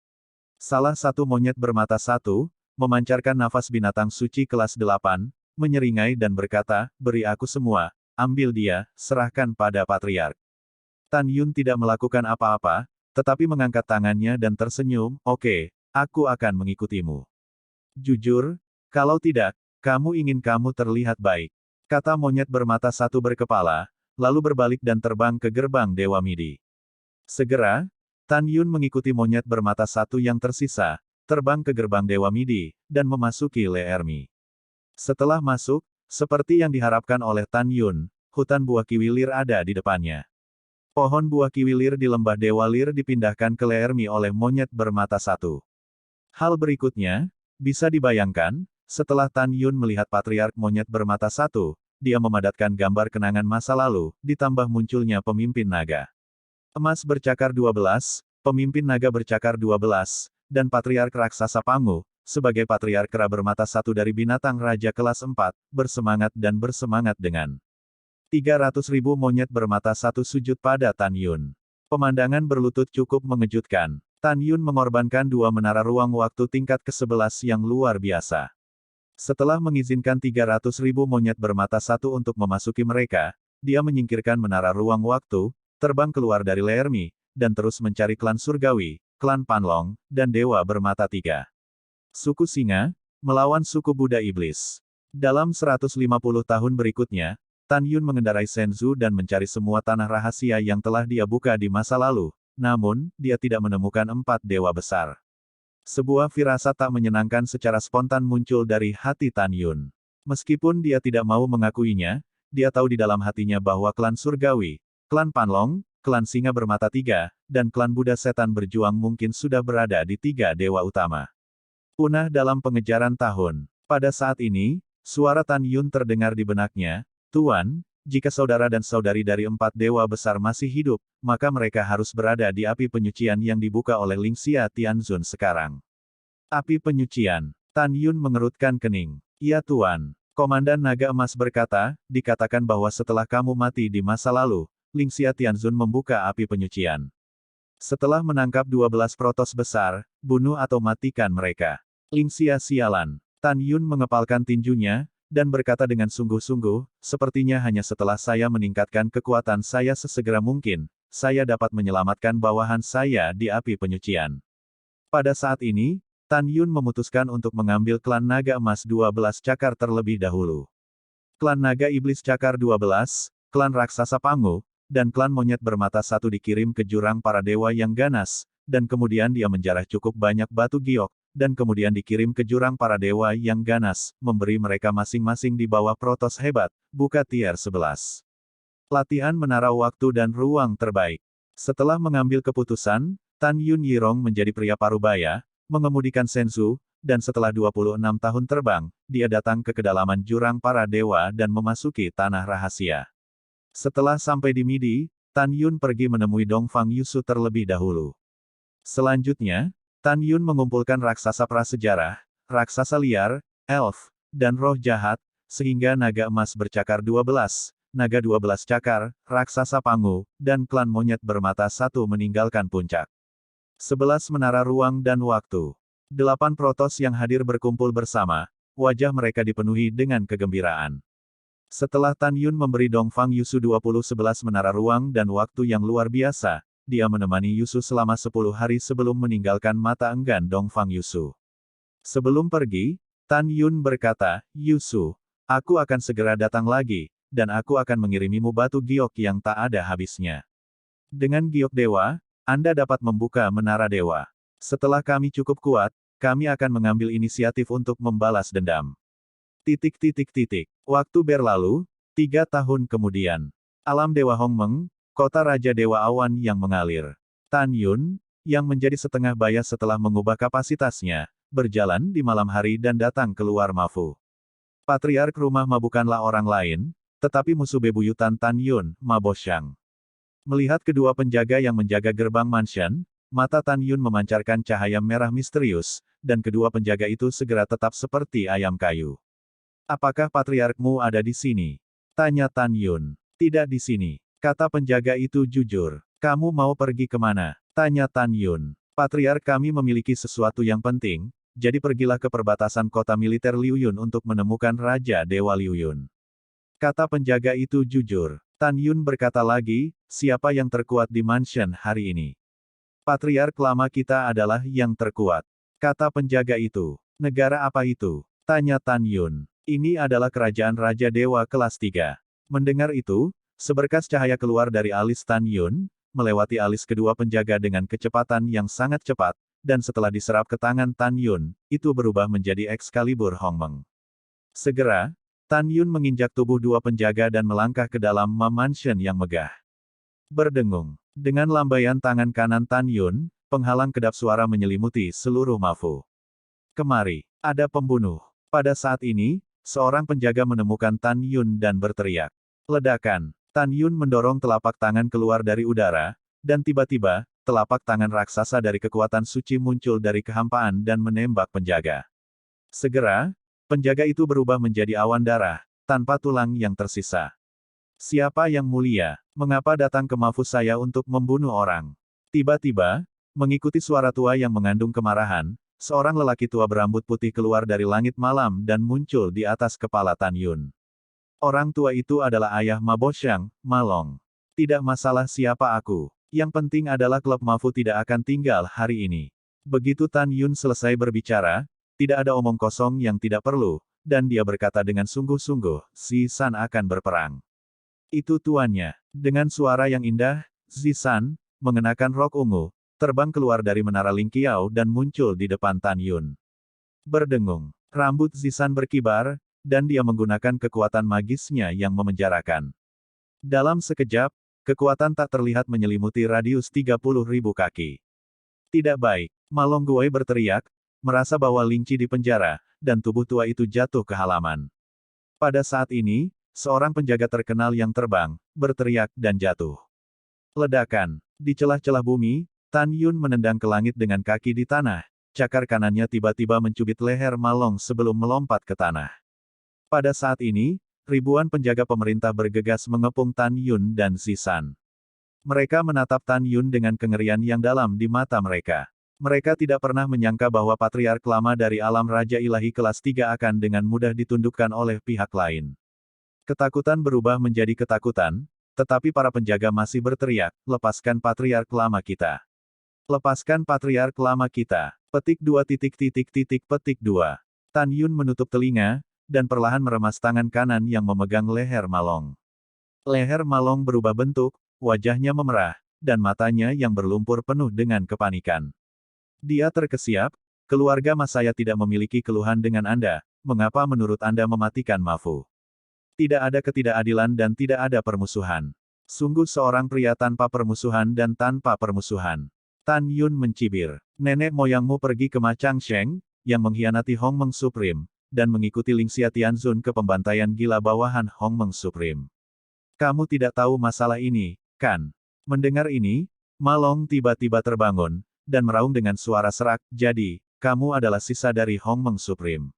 Salah satu monyet bermata 1, memancarkan nafas binatang suci kelas 8, menyeringai dan berkata, beri aku semua, ambil dia, serahkan pada Patriark. Tan Yun tidak melakukan apa-apa, tetapi mengangkat tangannya dan tersenyum, "Oke, aku akan mengikutimu." "Jujur, kalau tidak, kamu terlihat baik," kata monyet bermata satu berkepala, lalu berbalik dan terbang ke gerbang Dewa Midi. Segera, Tan Yun mengikuti monyet bermata satu yang tersisa, terbang ke gerbang Dewa Midi, dan memasuki Le Ermi. Setelah masuk, seperti yang diharapkan oleh Tan Yun, hutan buah kiwi lir ada di depannya. Pohon buah kiwi lir di lembah Dewa Lir dipindahkan ke Le Ermi oleh monyet bermata satu. Hal berikutnya, bisa dibayangkan, setelah Tan Yun melihat patriark monyet bermata satu, dia memadatkan gambar kenangan masa lalu, ditambah munculnya pemimpin naga. Emas bercakar 12, pemimpin naga bercakar 12, dan patriark raksasa Pangu, sebagai patriark kera bermata satu dari binatang raja kelas 4, bersemangat dengan 300.000 monyet bermata satu sujud pada Tan Yun. Pemandangan berlutut cukup mengejutkan. Tan Yun mengorbankan dua menara ruang waktu tingkat ke-11 yang luar biasa. Setelah mengizinkan 300.000 monyet bermata satu untuk memasuki mereka, dia menyingkirkan menara ruang waktu, terbang keluar dari Le Ermi, dan terus mencari klan surgawi, klan Panlong, dan dewa bermata tiga. Suku Singa, melawan suku Buddha Iblis. Dalam 150 tahun berikutnya, Tan Yun mengendarai Shenzhou dan mencari semua tanah rahasia yang telah dia buka di masa lalu, namun, dia tidak menemukan 4 dewa besar. Sebuah firasat tak menyenangkan secara spontan muncul dari hati Tan Yun. Meskipun dia tidak mau mengakuinya, dia tahu di dalam hatinya bahwa klan surgawi, klan Panlong, klan Singa bermata tiga, dan klan Buddha Setan berjuang mungkin sudah berada di 3 dewa utama. Punah dalam pengejaran tahun. Pada saat ini, suara Tan Yun terdengar di benaknya, "Tuan, jika saudara dan saudari dari 4 dewa besar masih hidup, maka mereka harus berada di api penyucian yang dibuka oleh Lingxia Tianzun sekarang." Api penyucian. Tan Yun mengerutkan kening. "Ya Tuan." Komandan Naga Emas berkata, "Dikatakan bahwa setelah kamu mati di masa lalu, Lingxia Tianzun membuka api penyucian. Setelah menangkap 12 protos besar, bunuh atau matikan mereka." "Lingxia sialan." Tan Yun mengepalkan tinjunya, dan berkata dengan sungguh-sungguh, "Sepertinya hanya setelah saya meningkatkan kekuatan saya sesegera mungkin, saya dapat menyelamatkan bawahan saya di api penyucian." Pada saat ini, Tan Yun memutuskan untuk mengambil klan Naga Emas 12 Cakar terlebih dahulu. Klan Naga Iblis Cakar 12, klan Raksasa Pangu, dan klan Monyet Bermata satu dikirim ke jurang para dewa yang ganas, dan kemudian dia menjarah cukup banyak batu giok, dan kemudian dikirim ke jurang para dewa yang ganas, memberi mereka masing-masing di bawah protos hebat, buka tier 11. Latihan menara waktu dan ruang terbaik. Setelah mengambil keputusan, Tan Yun Yirong menjadi pria parubaya, mengemudikan Shenzhou, dan setelah 26 tahun terbang, dia datang ke kedalaman jurang para dewa dan memasuki tanah rahasia. Setelah sampai di Midi, Tan Yun pergi menemui Dongfang Yusu terlebih dahulu. Selanjutnya, Tan Yun mengumpulkan raksasa prasejarah, raksasa liar, elf, dan roh jahat, sehingga naga emas bercakar 12, naga 12 cakar, raksasa Pangu, dan klan monyet bermata satu meninggalkan puncak. 11 menara ruang dan waktu. 8 protos yang hadir berkumpul bersama, wajah mereka dipenuhi dengan kegembiraan. Setelah Tan Yun memberi Dongfang Yusu 11 menara ruang dan waktu yang luar biasa, dia menemani Yusu selama 10 hari sebelum meninggalkan mata enggan Dongfang Yusu. Sebelum pergi, Tan Yun berkata, "Yusu, aku akan segera datang lagi, dan aku akan mengirimimu batu giok yang tak ada habisnya. Dengan giok dewa, Anda dapat membuka menara dewa. Setelah kami cukup kuat, kami akan mengambil inisiatif untuk membalas dendam." Waktu berlalu, 3 tahun kemudian. Alam Dewa Hongmeng, kota Raja Dewa Awan yang mengalir. Tan Yun, yang menjadi setengah baya setelah mengubah kapasitasnya, berjalan di malam hari dan datang keluar Mafu. Patriark rumah Ma bukanlah orang lain, tetapi musuh bebuyutan Tan Yun, Ma Boshang. Melihat kedua penjaga yang menjaga gerbang mansion, mata Tan Yun memancarkan cahaya merah misterius, dan kedua penjaga itu segera tetap seperti ayam kayu. "Apakah patriarkmu ada di sini?" tanya Tan Yun. "Tidak di sini," kata penjaga itu jujur. "Kamu mau pergi kemana?" tanya Tan Yun. "Patriark kami memiliki sesuatu yang penting, jadi pergilah ke perbatasan kota militer Liu Yun untuk menemukan Raja Dewa Liu Yun," kata penjaga itu jujur. Tan Yun berkata lagi, siapa yang terkuat di mansion hari ini? Patriark lama kita adalah yang terkuat. Kata penjaga itu. Negara apa itu? Tanya Tan Yun. Ini adalah kerajaan Raja Dewa kelas 3. Mendengar itu, seberkas cahaya keluar dari alis Tan Yun, melewati alis kedua penjaga dengan kecepatan yang sangat cepat, dan setelah diserap ke tangan Tan Yun, itu berubah menjadi Excalibur Hongmeng. Segera, Tan Yun menginjak tubuh dua penjaga dan melangkah ke dalam Ma Mansion yang megah. Berdengung. Dengan lambaian tangan kanan Tan Yun, penghalang kedap suara menyelimuti seluruh Mafu. Kemari, ada pembunuh. Pada saat ini, seorang penjaga menemukan Tan Yun dan berteriak. Ledakan. Tan Yun mendorong telapak tangan keluar dari udara, dan tiba-tiba, telapak tangan raksasa dari kekuatan suci muncul dari kehampaan dan menembak penjaga. Segera, penjaga itu berubah menjadi awan darah, tanpa tulang yang tersisa. Siapa yang mulia? Mengapa datang ke Mafu saya untuk membunuh orang? Tiba-tiba, mengikuti suara tua yang mengandung kemarahan, seorang lelaki tua berambut putih keluar dari langit malam dan muncul di atas kepala Tan Yun. Orang tua itu adalah ayah Ma Boxiang, Ma Long. Tidak masalah siapa aku. Yang penting adalah klub Mafu tidak akan tinggal hari ini. Begitu Tan Yun selesai berbicara, tidak ada omong kosong yang tidak perlu, dan dia berkata dengan sungguh-sungguh, Zisan akan berperang. Itu tuannya. Dengan suara yang indah, Zisan, mengenakan rok ungu, terbang keluar dari menara Ling Qiao dan muncul di depan Tan Yun. Berdengung. Rambut Zisan berkibar, dan dia menggunakan kekuatan magisnya yang memenjarakan. Dalam sekejap, kekuatan tak terlihat menyelimuti radius 30.000 kaki. Tidak baik. Ma Longguai berteriak, merasa bahwa Ling Qi di penjara, dan tubuh tua itu jatuh ke halaman. Pada saat ini, seorang penjaga terkenal yang terbang, berteriak dan jatuh. Ledakan. Di celah-celah bumi, Tan Yun menendang ke langit dengan kaki di tanah. Cakar kanannya tiba-tiba mencubit leher Ma Long sebelum melompat ke tanah. Pada saat ini, ribuan penjaga pemerintah bergegas mengepung Tan Yun dan Zisan. Mereka menatap Tan Yun dengan kengerian yang dalam di mata mereka. Mereka tidak pernah menyangka bahwa patriark lama dari alam Raja Ilahi kelas 3 akan dengan mudah ditundukkan oleh pihak lain. Ketakutan berubah menjadi ketakutan, tetapi para penjaga masih berteriak, lepaskan patriark lama kita. Lepaskan patriark lama kita. Petik 2 petik 2. Tan Yun menutup telinga, dan perlahan meremas tangan kanan yang memegang leher Ma Long. Leher Ma Long berubah bentuk, wajahnya memerah, dan matanya yang berlumpur penuh dengan kepanikan. Dia terkesiap, keluarga mas saya tidak memiliki keluhan dengan Anda, mengapa menurut Anda mematikan Mafu? Tidak ada ketidakadilan dan tidak ada permusuhan. Sungguh seorang pria tanpa permusuhan dan tanpa permusuhan. Tan Yun mencibir. Nenek moyangmu pergi ke Ma Changsheng, yang mengkhianati Hongmeng Supreme, dan mengikuti Ling Xia Tianzun ke pembantaian gila bawahan Hongmeng Supreme. Kamu tidak tahu masalah ini, kan? Mendengar ini, Ma Long tiba-tiba terbangun, dan meraung dengan suara serak, jadi, kamu adalah sisa dari Hongmeng Supreme.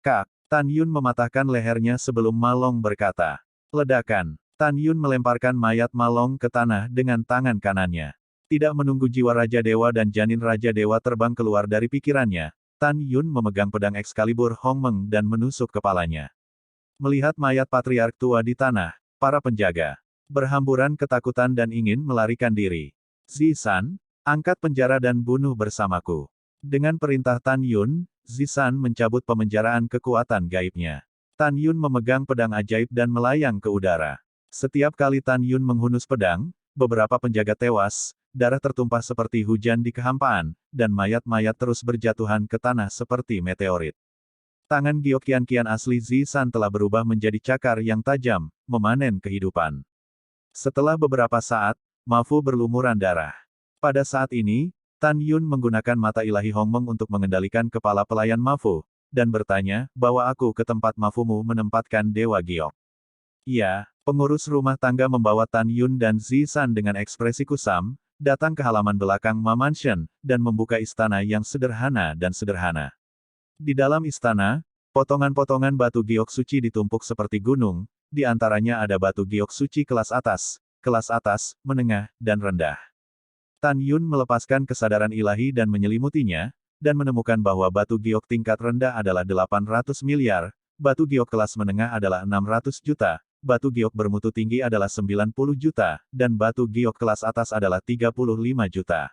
Kak, Tan Yun mematahkan lehernya sebelum Ma Long berkata. Ledakan. Tan Yun melemparkan mayat Ma Long ke tanah dengan tangan kanannya. Tidak menunggu jiwa Raja Dewa dan janin Raja Dewa terbang keluar dari pikirannya, Tan Yun memegang pedang Excalibur Hongmeng dan menusuk kepalanya. Melihat mayat patriark tua di tanah, para penjaga berhamburan ketakutan dan ingin melarikan diri. Zisan, angkat penjara dan bunuh bersamaku. Dengan perintah Tan Yun, Zisan mencabut pemenjaraan kekuatan gaibnya. Tan Yun memegang pedang ajaib dan melayang ke udara. Setiap kali Tan Yun menghunus pedang, beberapa penjaga tewas, darah tertumpah seperti hujan di kehampaan, dan mayat-mayat terus berjatuhan ke tanah seperti meteorit. Tangan Gioqian asli Zisan telah berubah menjadi cakar yang tajam, memanen kehidupan. Setelah beberapa saat, Mafu berlumuran darah. Pada saat ini, Tan Yun menggunakan mata ilahi Hongmeng untuk mengendalikan kepala pelayan Mafu, dan bertanya, bawa aku ke tempat Mafumu menempatkan Dewa Giok. Iya, pengurus rumah tangga membawa Tan Yun dan Zisan dengan ekspresi kusam, datang ke halaman belakang Ma Mansion, dan membuka istana yang sederhana dan sederhana. Di dalam istana, potongan-potongan batu giok suci ditumpuk seperti gunung, di antaranya ada batu giok suci kelas atas, menengah, dan rendah. Tan Yun melepaskan kesadaran ilahi dan menyelimutinya, dan menemukan bahwa batu giok tingkat rendah adalah 800 miliar, batu giok kelas menengah adalah 600 juta, batu giok bermutu tinggi adalah 90 juta, dan batu giok kelas atas adalah 35 juta.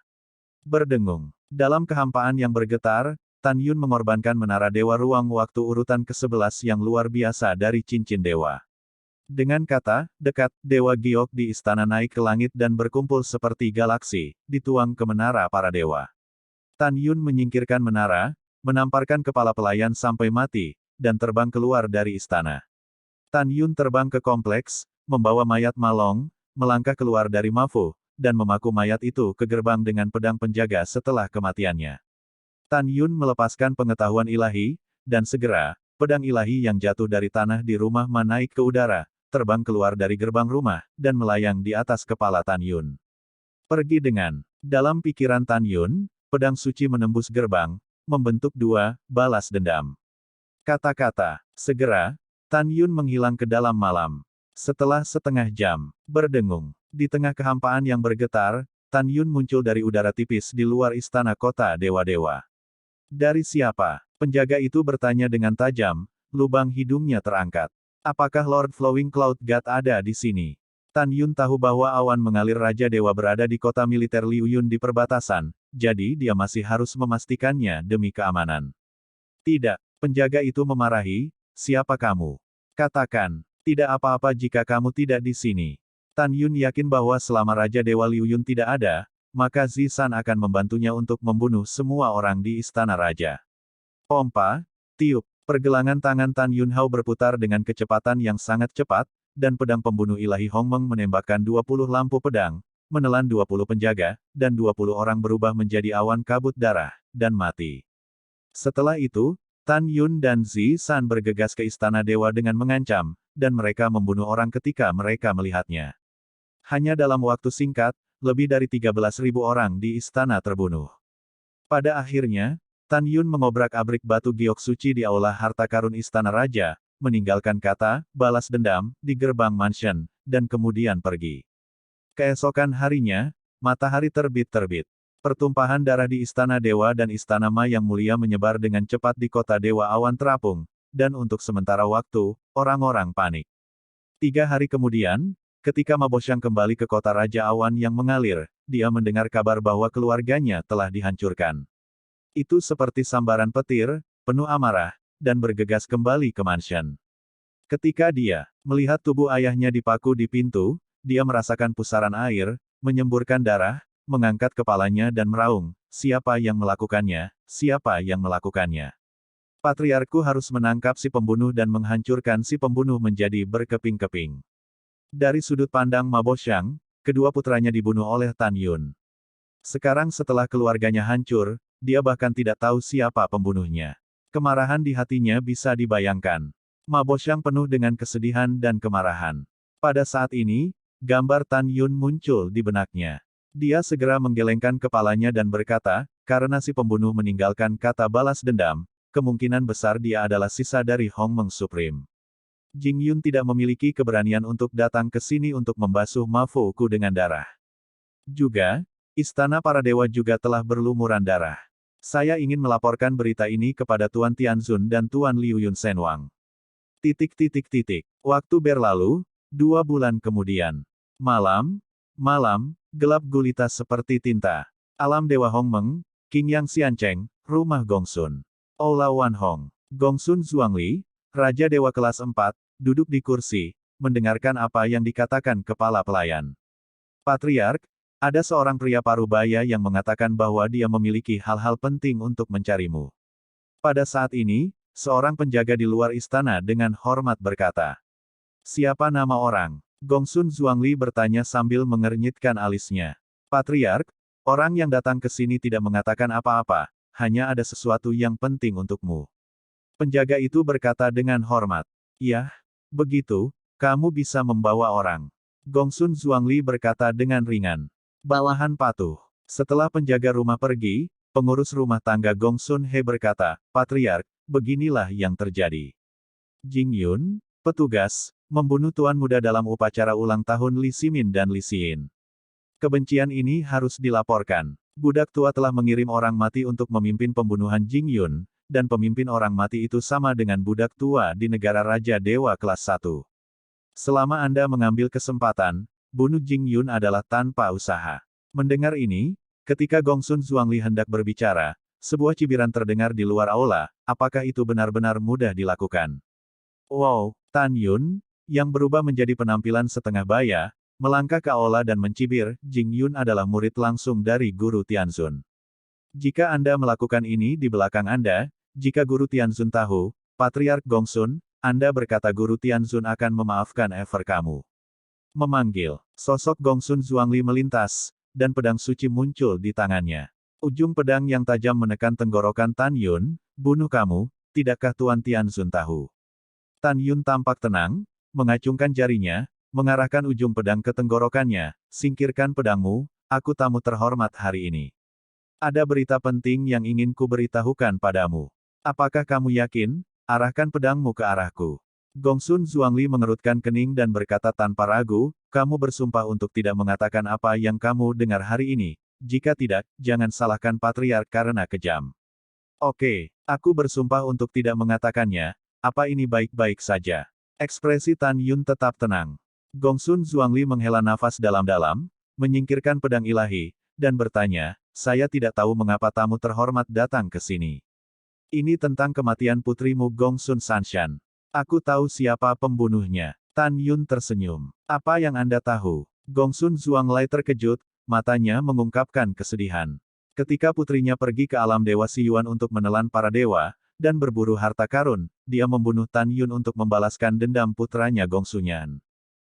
Berdengung. Dalam kehampaan yang bergetar, Tan Yun mengorbankan menara Dewa Ruang Waktu urutan ke-11 yang luar biasa dari cincin dewa. Dengan kata, dekat, Dewa Giok di istana naik ke langit dan berkumpul seperti galaksi, dituang ke menara para dewa. Tan Yun menyingkirkan menara, menamparkan kepala pelayan sampai mati, dan terbang keluar dari istana. Tan Yun terbang ke kompleks, membawa mayat Malong, melangkah keluar dari Mafu, dan memaku mayat itu ke gerbang dengan pedang penjaga setelah kematiannya. Tan Yun melepaskan pengetahuan ilahi, dan segera, pedang ilahi yang jatuh dari tanah di rumah Ma naik ke udara, terbang keluar dari gerbang rumah, dan melayang di atas kepala Tan Yun. Pergi dengan. Dalam pikiran Tan Yun, pedang suci menembus gerbang, membentuk dua, balas dendam. Kata-kata. Segera, Tan Yun menghilang ke dalam malam. Setelah setengah jam, berdengung. Di tengah kehampaan yang bergetar, Tan Yun muncul dari udara tipis di luar istana kota dewa-dewa. Dari siapa? Penjaga itu bertanya dengan tajam, lubang hidungnya terangkat. Apakah Lord Flowing Cloud God ada di sini? Tan Yun tahu bahwa awan mengalir Raja Dewa berada di kota militer Liu Yun di perbatasan, jadi dia masih harus memastikannya demi keamanan. Tidak, penjaga itu memarahi, siapa kamu? Katakan, tidak apa-apa jika kamu tidak di sini. Tan Yun yakin bahwa selama Raja Dewa Liu Yun tidak ada, maka Zisan akan membantunya untuk membunuh semua orang di istana raja. Pompa, tiup. Pergelangan tangan Tan Yun Hao berputar dengan kecepatan yang sangat cepat, dan pedang pembunuh ilahi Hongmeng menembakkan 20 lampu pedang, menelan 20 penjaga, dan 20 orang berubah menjadi awan kabut darah, dan mati. Setelah itu, Tan Yun dan Zisan bergegas ke istana dewa dengan mengancam, dan mereka membunuh orang ketika mereka melihatnya. Hanya dalam waktu singkat, lebih dari 13.000 orang di istana terbunuh. Pada akhirnya, Tan Yun mengobrak-abrik batu giok suci di aula harta karun istana raja, meninggalkan kata, balas dendam, di gerbang mansion, dan kemudian pergi. Keesokan harinya, matahari terbit-terbit. Pertumpahan darah di istana dewa dan istana Ma yang mulia menyebar dengan cepat di kota dewa awan terapung, dan untuk sementara waktu, orang-orang panik. 3 hari kemudian, ketika Ma Bosyang kembali ke kota raja awan yang mengalir, dia mendengar kabar bahwa keluarganya telah dihancurkan. Itu seperti sambaran petir, penuh amarah, dan bergegas kembali ke mansion. Ketika dia melihat tubuh ayahnya dipaku di pintu, dia merasakan pusaran air, menyemburkan darah, mengangkat kepalanya dan meraung, siapa yang melakukannya, siapa yang melakukannya. Patriarku harus menangkap si pembunuh dan menghancurkan si pembunuh menjadi berkeping-keping. Dari sudut pandang Ma Bosyang, kedua putranya dibunuh oleh Tan Yun. Sekarang setelah keluarganya hancur, dia bahkan tidak tahu siapa pembunuhnya. Kemarahan di hatinya bisa dibayangkan. Ma Bosyang penuh dengan kesedihan dan kemarahan. Pada saat ini, gambar Tan Yun muncul di benaknya. Dia segera menggelengkan kepalanya dan berkata, karena si pembunuh meninggalkan kata balas dendam, kemungkinan besar dia adalah sisa dari Hongmeng Supreme. Jing Yun tidak memiliki keberanian untuk datang ke sini untuk membasuh Ma Fouku dengan darah. Juga, istana para dewa juga telah berlumuran darah. Saya ingin melaporkan berita ini kepada Tuan Tianzun dan Tuan Liu Yun Senwang. Waktu berlalu, 2 bulan kemudian. Malam, gelap gulita seperti tinta. Alam Dewa Hongmeng, King Yang Xiancheng, rumah Gongsun. Aula Wan Hong. Gongsun Zhuangli, Raja Dewa kelas 4, duduk di kursi, mendengarkan apa yang dikatakan kepala pelayan. Patriark, ada seorang pria parubaya yang mengatakan bahwa dia memiliki hal-hal penting untuk mencarimu. Pada saat ini, seorang penjaga di luar istana dengan hormat berkata. Siapa nama orang? Gongsun Zhuangli bertanya sambil mengernyitkan alisnya. Patriark, orang yang datang ke sini tidak mengatakan apa-apa, hanya ada sesuatu yang penting untukmu. Penjaga itu berkata dengan hormat. Yah, begitu, kamu bisa membawa orang. Gongsun Zhuangli berkata dengan ringan. Bawahan patuh. Setelah penjaga rumah pergi, pengurus rumah tangga Gongsun He berkata, Patriark, beginilah yang terjadi. Jing Yun, petugas, membunuh tuan muda dalam upacara ulang tahun Li Ximin dan Li Xin. Kebencian ini harus dilaporkan. Budak tua telah mengirim orang mati untuk memimpin pembunuhan Jing Yun, dan pemimpin orang mati itu sama dengan budak tua di negara Raja Dewa kelas 1. Selama Anda mengambil kesempatan, bunuh Jing Yun adalah tanpa usaha. Mendengar ini, ketika Gongsun Zhuangli hendak berbicara, sebuah cibiran terdengar di luar aula, apakah itu benar-benar mudah dilakukan? Wow, Tan Yun, yang berubah menjadi penampilan setengah baya, melangkah ke aula dan mencibir, Jing Yun adalah murid langsung dari Guru Tianzun. Jika Anda melakukan ini di belakang Anda, jika Guru Tianzun tahu, Patriark Gongsun, Anda berkata Guru Tianzun akan memaafkan effort kamu. Memanggil, sosok Gongsun Zhuangli melintas, dan pedang suci muncul di tangannya. Ujung pedang yang tajam menekan tenggorokan Tan Yun, bunuh kamu, tidakkah Tuan Tianzun tahu? Tan Yun tampak tenang, mengacungkan jarinya, mengarahkan ujung pedang ke tenggorokannya, singkirkan pedangmu, aku tamu terhormat hari ini. Ada berita penting yang ingin kuberitahukan padamu. Apakah kamu yakin? Arahkan pedangmu ke arahku. Gongsun Zhuangli mengerutkan kening dan berkata tanpa ragu, kamu bersumpah untuk tidak mengatakan apa yang kamu dengar hari ini. Jika tidak, jangan salahkan Patriark karena kejam. Oke, aku bersumpah untuk tidak mengatakannya. Apa ini baik-baik saja? Ekspresi Tan Yun tetap tenang. Gongsun Zhuangli menghela nafas dalam-dalam, menyingkirkan pedang ilahi, dan bertanya, saya tidak tahu mengapa tamu terhormat datang ke sini. Ini tentang kematian putrimu Gongsun Sanshan. Aku tahu siapa pembunuhnya. Tan Yun tersenyum. Apa yang Anda tahu? Gongsun Zhuangli terkejut, matanya mengungkapkan kesedihan. Ketika putrinya pergi ke alam Dewa Siyuan untuk menelan para dewa, dan berburu harta karun, dia membunuh Tan Yun untuk membalaskan dendam putranya Gongsunyan.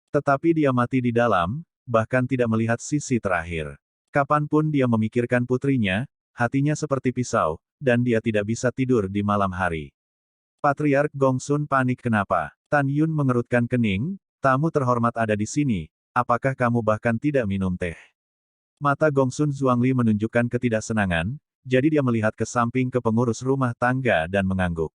Tetapi dia mati di dalam, bahkan tidak melihat sisi terakhir. Kapanpun dia memikirkan putrinya, hatinya seperti pisau, dan dia tidak bisa tidur di malam hari. Patriark Gongsun panik kenapa? Tan Yun mengerutkan kening, tamu terhormat ada di sini, apakah kamu bahkan tidak minum teh? Mata Gongsun Zhuangli menunjukkan ketidaksenangan, jadi dia melihat ke samping ke pengurus rumah tangga dan mengangguk.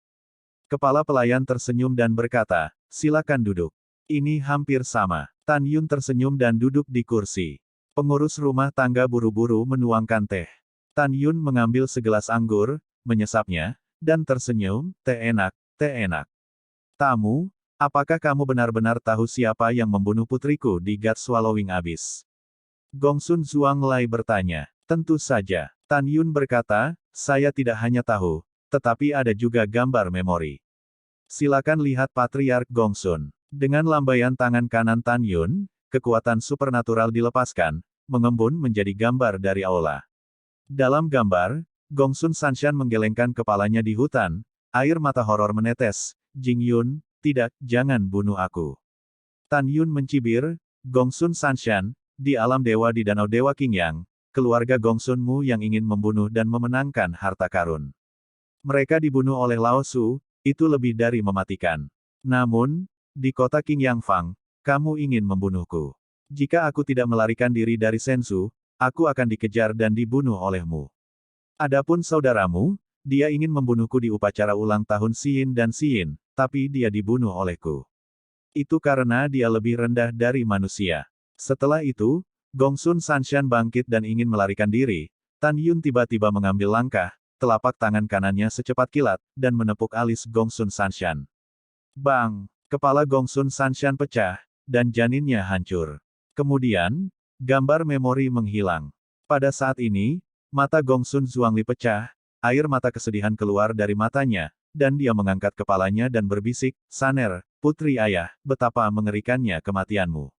Kepala pelayan tersenyum dan berkata, silakan duduk. Ini hampir sama. Tan Yun tersenyum dan duduk di kursi. Pengurus rumah tangga buru-buru menuangkan teh. Tan Yun mengambil segelas anggur, menyesapnya, dan tersenyum, teh enak, teh enak. Tamu, apakah kamu benar-benar tahu siapa yang membunuh putriku di God Swallowing Abyss? Gongsun Zhuangli bertanya. Tentu saja. Tan Yun berkata, saya tidak hanya tahu, tetapi ada juga gambar memori. Silakan lihat Patriark Gongsun. Dengan lambaian tangan kanan Tan Yun, kekuatan supernatural dilepaskan, mengembun menjadi gambar dari aula. Dalam gambar, Gongsun Sanshan menggelengkan kepalanya di hutan, air mata horor menetes, Jing Yun, tidak, jangan bunuh aku. Tan Yun mencibir, Gongsun Sanshan, di alam dewa di Danau Dewa Qingyang, keluarga Gongsunmu yang ingin membunuh dan memenangkan harta karun. Mereka dibunuh oleh Lao Su, itu lebih dari mematikan. Namun, di kota Qingyang Fang, kamu ingin membunuhku. Jika aku tidak melarikan diri dari Sensu, aku akan dikejar dan dibunuh olehmu. Adapun saudaramu, dia ingin membunuhku di upacara ulang tahun Xin dan Xin, tapi dia dibunuh olehku. Itu karena dia lebih rendah dari manusia. Setelah itu, Gongsun Sanshan bangkit dan ingin melarikan diri. Tan Yun tiba-tiba mengambil langkah, telapak tangan kanannya secepat kilat, dan menepuk alis Gongsun Sanshan. Bang! Kepala Gongsun Sanshan pecah, dan janinnya hancur. Kemudian, gambar memori menghilang. Pada saat ini, mata Gongsun Zhuangli pecah, air mata kesedihan keluar dari matanya, dan dia mengangkat kepalanya dan berbisik, Saner, putri ayah, betapa mengerikannya kematianmu.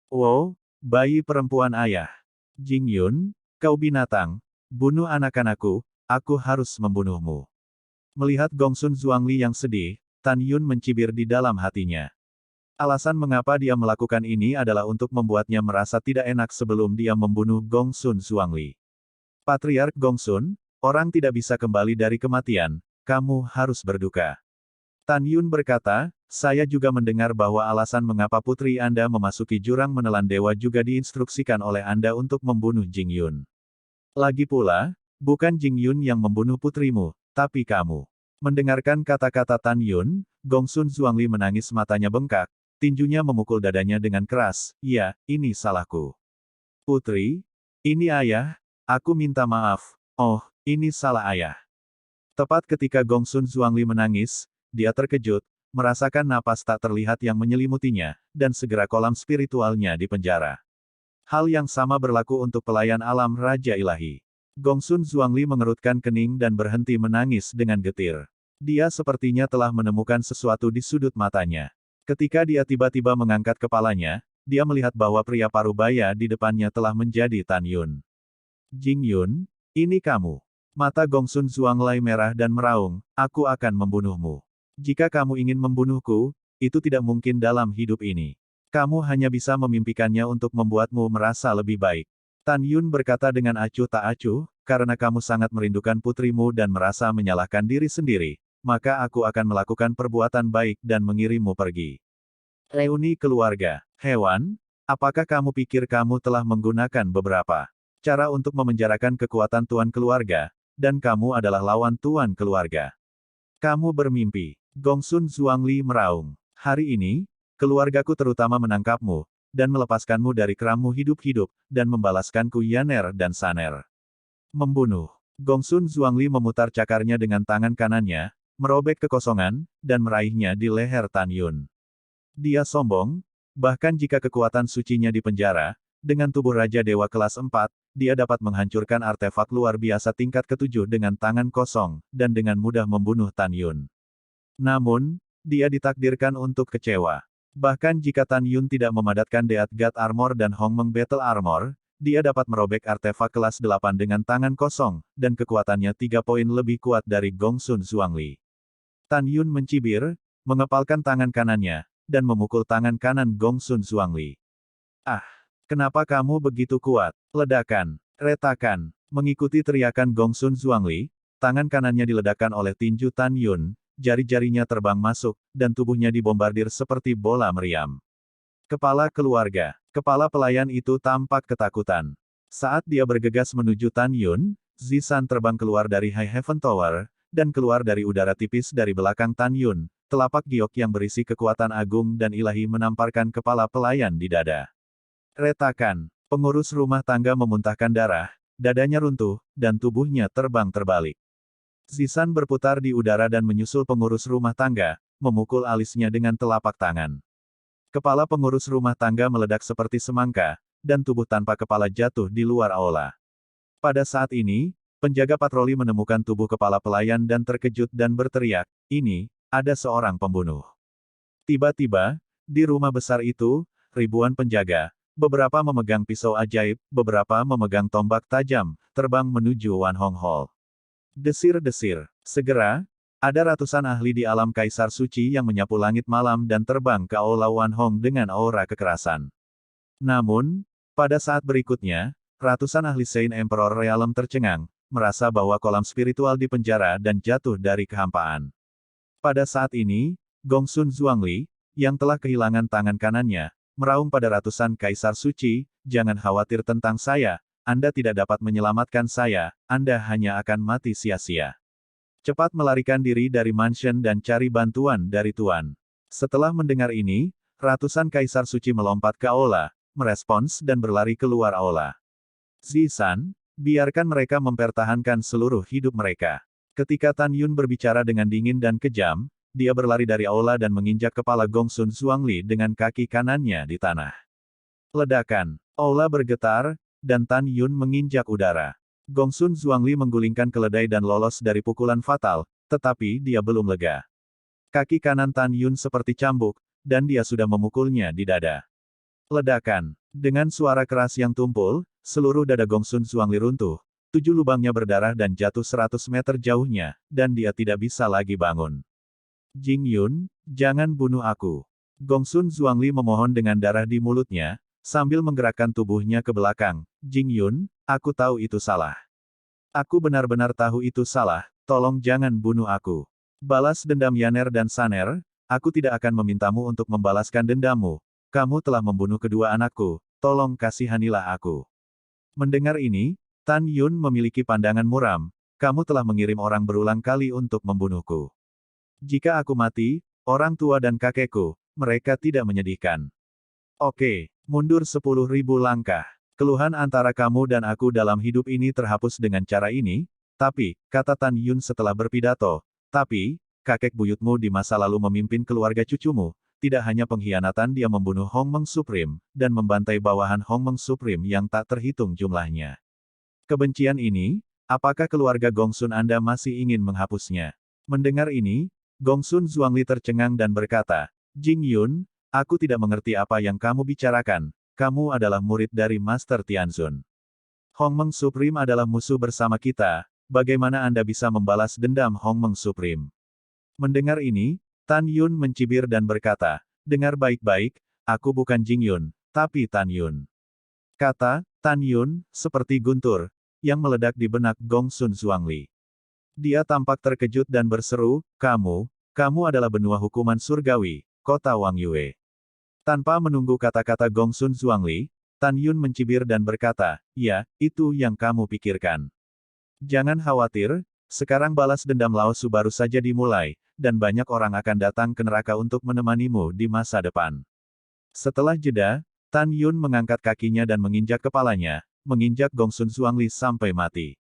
Wow, bayi perempuan ayah. Jing Yun, kau binatang, bunuh anak-anakku, aku harus membunuhmu. Melihat Gongsun Zhuangli yang sedih, Tan Yun mencibir di dalam hatinya. Alasan mengapa dia melakukan ini adalah untuk membuatnya merasa tidak enak sebelum dia membunuh Gongsun Zhuangli. Patriark Gongsun, orang tidak bisa kembali dari kematian, kamu harus berduka. Tan Yun berkata, saya juga mendengar bahwa alasan mengapa putri Anda memasuki jurang menelan dewa juga diinstruksikan oleh Anda untuk membunuh Jing Yun. Lagi pula, bukan Jing Yun yang membunuh putrimu, tapi kamu. Mendengarkan kata-kata Tan Yun, Gongsun Zhuangli menangis matanya bengkak, tinjunya memukul dadanya dengan keras, iya, ini salahku. Putri, ini ayah, aku minta maaf, oh, ini salah ayah. Tepat ketika Gongsun Zhuangli menangis, dia terkejut, merasakan napas tak terlihat yang menyelimutinya, dan segera kolam spiritualnya di penjara. Hal yang sama berlaku untuk pelayan alam Raja Ilahi. Gongsun Zhuangli mengerutkan kening dan berhenti menangis dengan getir. Dia sepertinya telah menemukan sesuatu di sudut matanya. Ketika dia tiba-tiba mengangkat kepalanya, dia melihat bahwa pria parubaya di depannya telah menjadi Tan Yun. Jing Yun, ini kamu. Mata Gongsun Zhuangli merah dan meraung, aku akan membunuhmu. Jika kamu ingin membunuhku, itu tidak mungkin dalam hidup ini. Kamu hanya bisa memimpikannya untuk membuatmu merasa lebih baik. Tan Yun berkata dengan acuh tak acuh, karena kamu sangat merindukan putrimu dan merasa menyalahkan diri sendiri, maka aku akan melakukan perbuatan baik dan mengirimmu pergi. Reuni keluarga. Hewan, apakah kamu pikir kamu telah menggunakan beberapa cara untuk memenjarakan kekuatan tuan keluarga, dan kamu adalah lawan tuan keluarga? Kamu bermimpi. Gongsun Zhuangli meraung. Hari ini, keluargaku terutama menangkapmu, dan melepaskanmu dari kerammu hidup-hidup, dan membalaskanku Yaner dan Saner. Membunuh. Gongsun Zhuangli memutar cakarnya dengan tangan kanannya, merobek kekosongan, dan meraihnya di leher Tan Yun. Dia sombong, bahkan jika kekuatan sucinya di penjara, dengan tubuh Raja Dewa kelas 4, dia dapat menghancurkan artefak luar biasa tingkat ke-7 dengan tangan kosong, dan dengan mudah membunuh Tan Yun. Namun, dia ditakdirkan untuk kecewa. Bahkan jika Tan Yun tidak memadatkan Deat God Armor dan Hongmeng Battle Armor, dia dapat merobek artefak kelas 8 dengan tangan kosong, dan kekuatannya 3 poin lebih kuat dari Gongsun Zhuangli. Tan Yun mencibir, mengepalkan tangan kanannya, dan memukul tangan kanan Gongsun Zhuangli. Ah! Kenapa kamu begitu kuat? Ledakan, retakan, mengikuti teriakan Gongsun Zhuangli, tangan kanannya diledakkan oleh tinju Tan Yun, jari-jarinya terbang masuk, dan tubuhnya dibombardir seperti bola meriam. Kepala keluarga, kepala pelayan itu tampak ketakutan. Saat dia bergegas menuju Tan Yun, Zisan terbang keluar dari High Heaven Tower, dan keluar dari udara tipis dari belakang Tan Yun, telapak giok yang berisi kekuatan agung dan ilahi menamparkan kepala pelayan di dada. Retakan, pengurus rumah tangga memuntahkan darah, dadanya runtuh, dan tubuhnya terbang terbalik. Zisan berputar di udara dan menyusul pengurus rumah tangga, memukul alisnya dengan telapak tangan. Kepala pengurus rumah tangga meledak seperti semangka, dan tubuh tanpa kepala jatuh di luar aula. Pada saat ini, penjaga patroli menemukan tubuh kepala pelayan dan terkejut dan berteriak, "Ini, ada seorang pembunuh." Tiba-tiba, di rumah besar itu, ribuan penjaga, beberapa memegang pisau ajaib, beberapa memegang tombak tajam, terbang menuju Wan Hong Hall. Desir-desir. Segera, ada ratusan ahli di alam Kaisar Suci yang menyapu langit malam dan terbang ke aula Wan Hong dengan aura kekerasan. Namun, pada saat berikutnya, ratusan ahli Saint Emperor Realm tercengang, merasa bahwa kolam spiritual di penjara dan jatuh dari kehampaan. Pada saat ini, Gongsun Zhuangli, yang telah kehilangan tangan kanannya, meraung pada ratusan Kaisar Suci, "Jangan khawatir tentang saya, Anda tidak dapat menyelamatkan saya, Anda hanya akan mati sia-sia. Cepat melarikan diri dari mansion dan cari bantuan dari Tuan." Setelah mendengar ini, ratusan Kaisar Suci melompat ke aula, merespons dan berlari keluar aula. Zisan, biarkan mereka mempertahankan seluruh hidup mereka. Ketika Tan Yun berbicara dengan dingin dan kejam, dia berlari dari aula dan menginjak kepala Gongsun Zhuangli dengan kaki kanannya di tanah. Ledakan, aula bergetar, dan Tan Yun menginjak udara. Gongsun Zhuangli menggulingkan keledai dan lolos dari pukulan fatal, tetapi dia belum lega. Kaki kanan Tan Yun seperti cambuk, dan dia sudah memukulnya di dada. Ledakan, dengan suara keras yang tumpul, seluruh dada Gongsun Zhuangli runtuh, 7 lubangnya berdarah dan jatuh 100 meter jauhnya, dan dia tidak bisa lagi bangun. "Jing Yun, jangan bunuh aku." Gongsun Zhuangli memohon dengan darah di mulutnya, sambil menggerakkan tubuhnya ke belakang. "Jing Yun, aku tahu itu salah. Aku benar-benar tahu itu salah, tolong jangan bunuh aku. Balas dendam Yaner dan Saner, aku tidak akan memintamu untuk membalaskan dendammu. Kamu telah membunuh kedua anakku, tolong kasihanilah aku." Mendengar ini, Tan Yun memiliki pandangan muram, "Kamu telah mengirim orang berulang kali untuk membunuhku. Jika aku mati, orang tua dan kakekku, mereka tidak menyedihkan. Oke, mundur 10.000 langkah. Keluhan antara kamu dan aku dalam hidup ini terhapus dengan cara ini, tapi," kata Tan Yun setelah berpidato, "tapi, kakek buyutmu di masa lalu memimpin keluarga cucumu, tidak hanya pengkhianatan dia membunuh Hongmeng Supreme, dan membantai bawahan Hongmeng Supreme yang tak terhitung jumlahnya. Kebencian ini, apakah keluarga Gongsun Anda masih ingin menghapusnya? Mendengar ini, Gongsun Zhuangli tercengang dan berkata, Jing Yun, aku tidak mengerti apa yang kamu bicarakan, kamu adalah murid dari Master Tianzun. Hongmeng Supreme adalah musuh bersama kita, bagaimana Anda bisa membalas dendam Hongmeng Supreme? Mendengar ini, Tan Yun mencibir dan berkata, dengar baik-baik, aku bukan Jing Yun, tapi Tan Yun. Kata, Tan Yun, seperti guntur, yang meledak di benak Gongsun Zhuangli. Dia tampak terkejut dan berseru, kamu adalah benua hukuman surgawi, kota Wang Yue. Tanpa menunggu kata-kata Gongsun Zhuangli, Tan Yun mencibir dan berkata, ya, itu yang kamu pikirkan. Jangan khawatir, sekarang balas dendam Lao Su baru saja dimulai, dan banyak orang akan datang ke neraka untuk menemanimu di masa depan. Setelah jeda, Tan Yun mengangkat kakinya dan menginjak kepalanya, menginjak Gongsun Zhuangli sampai mati.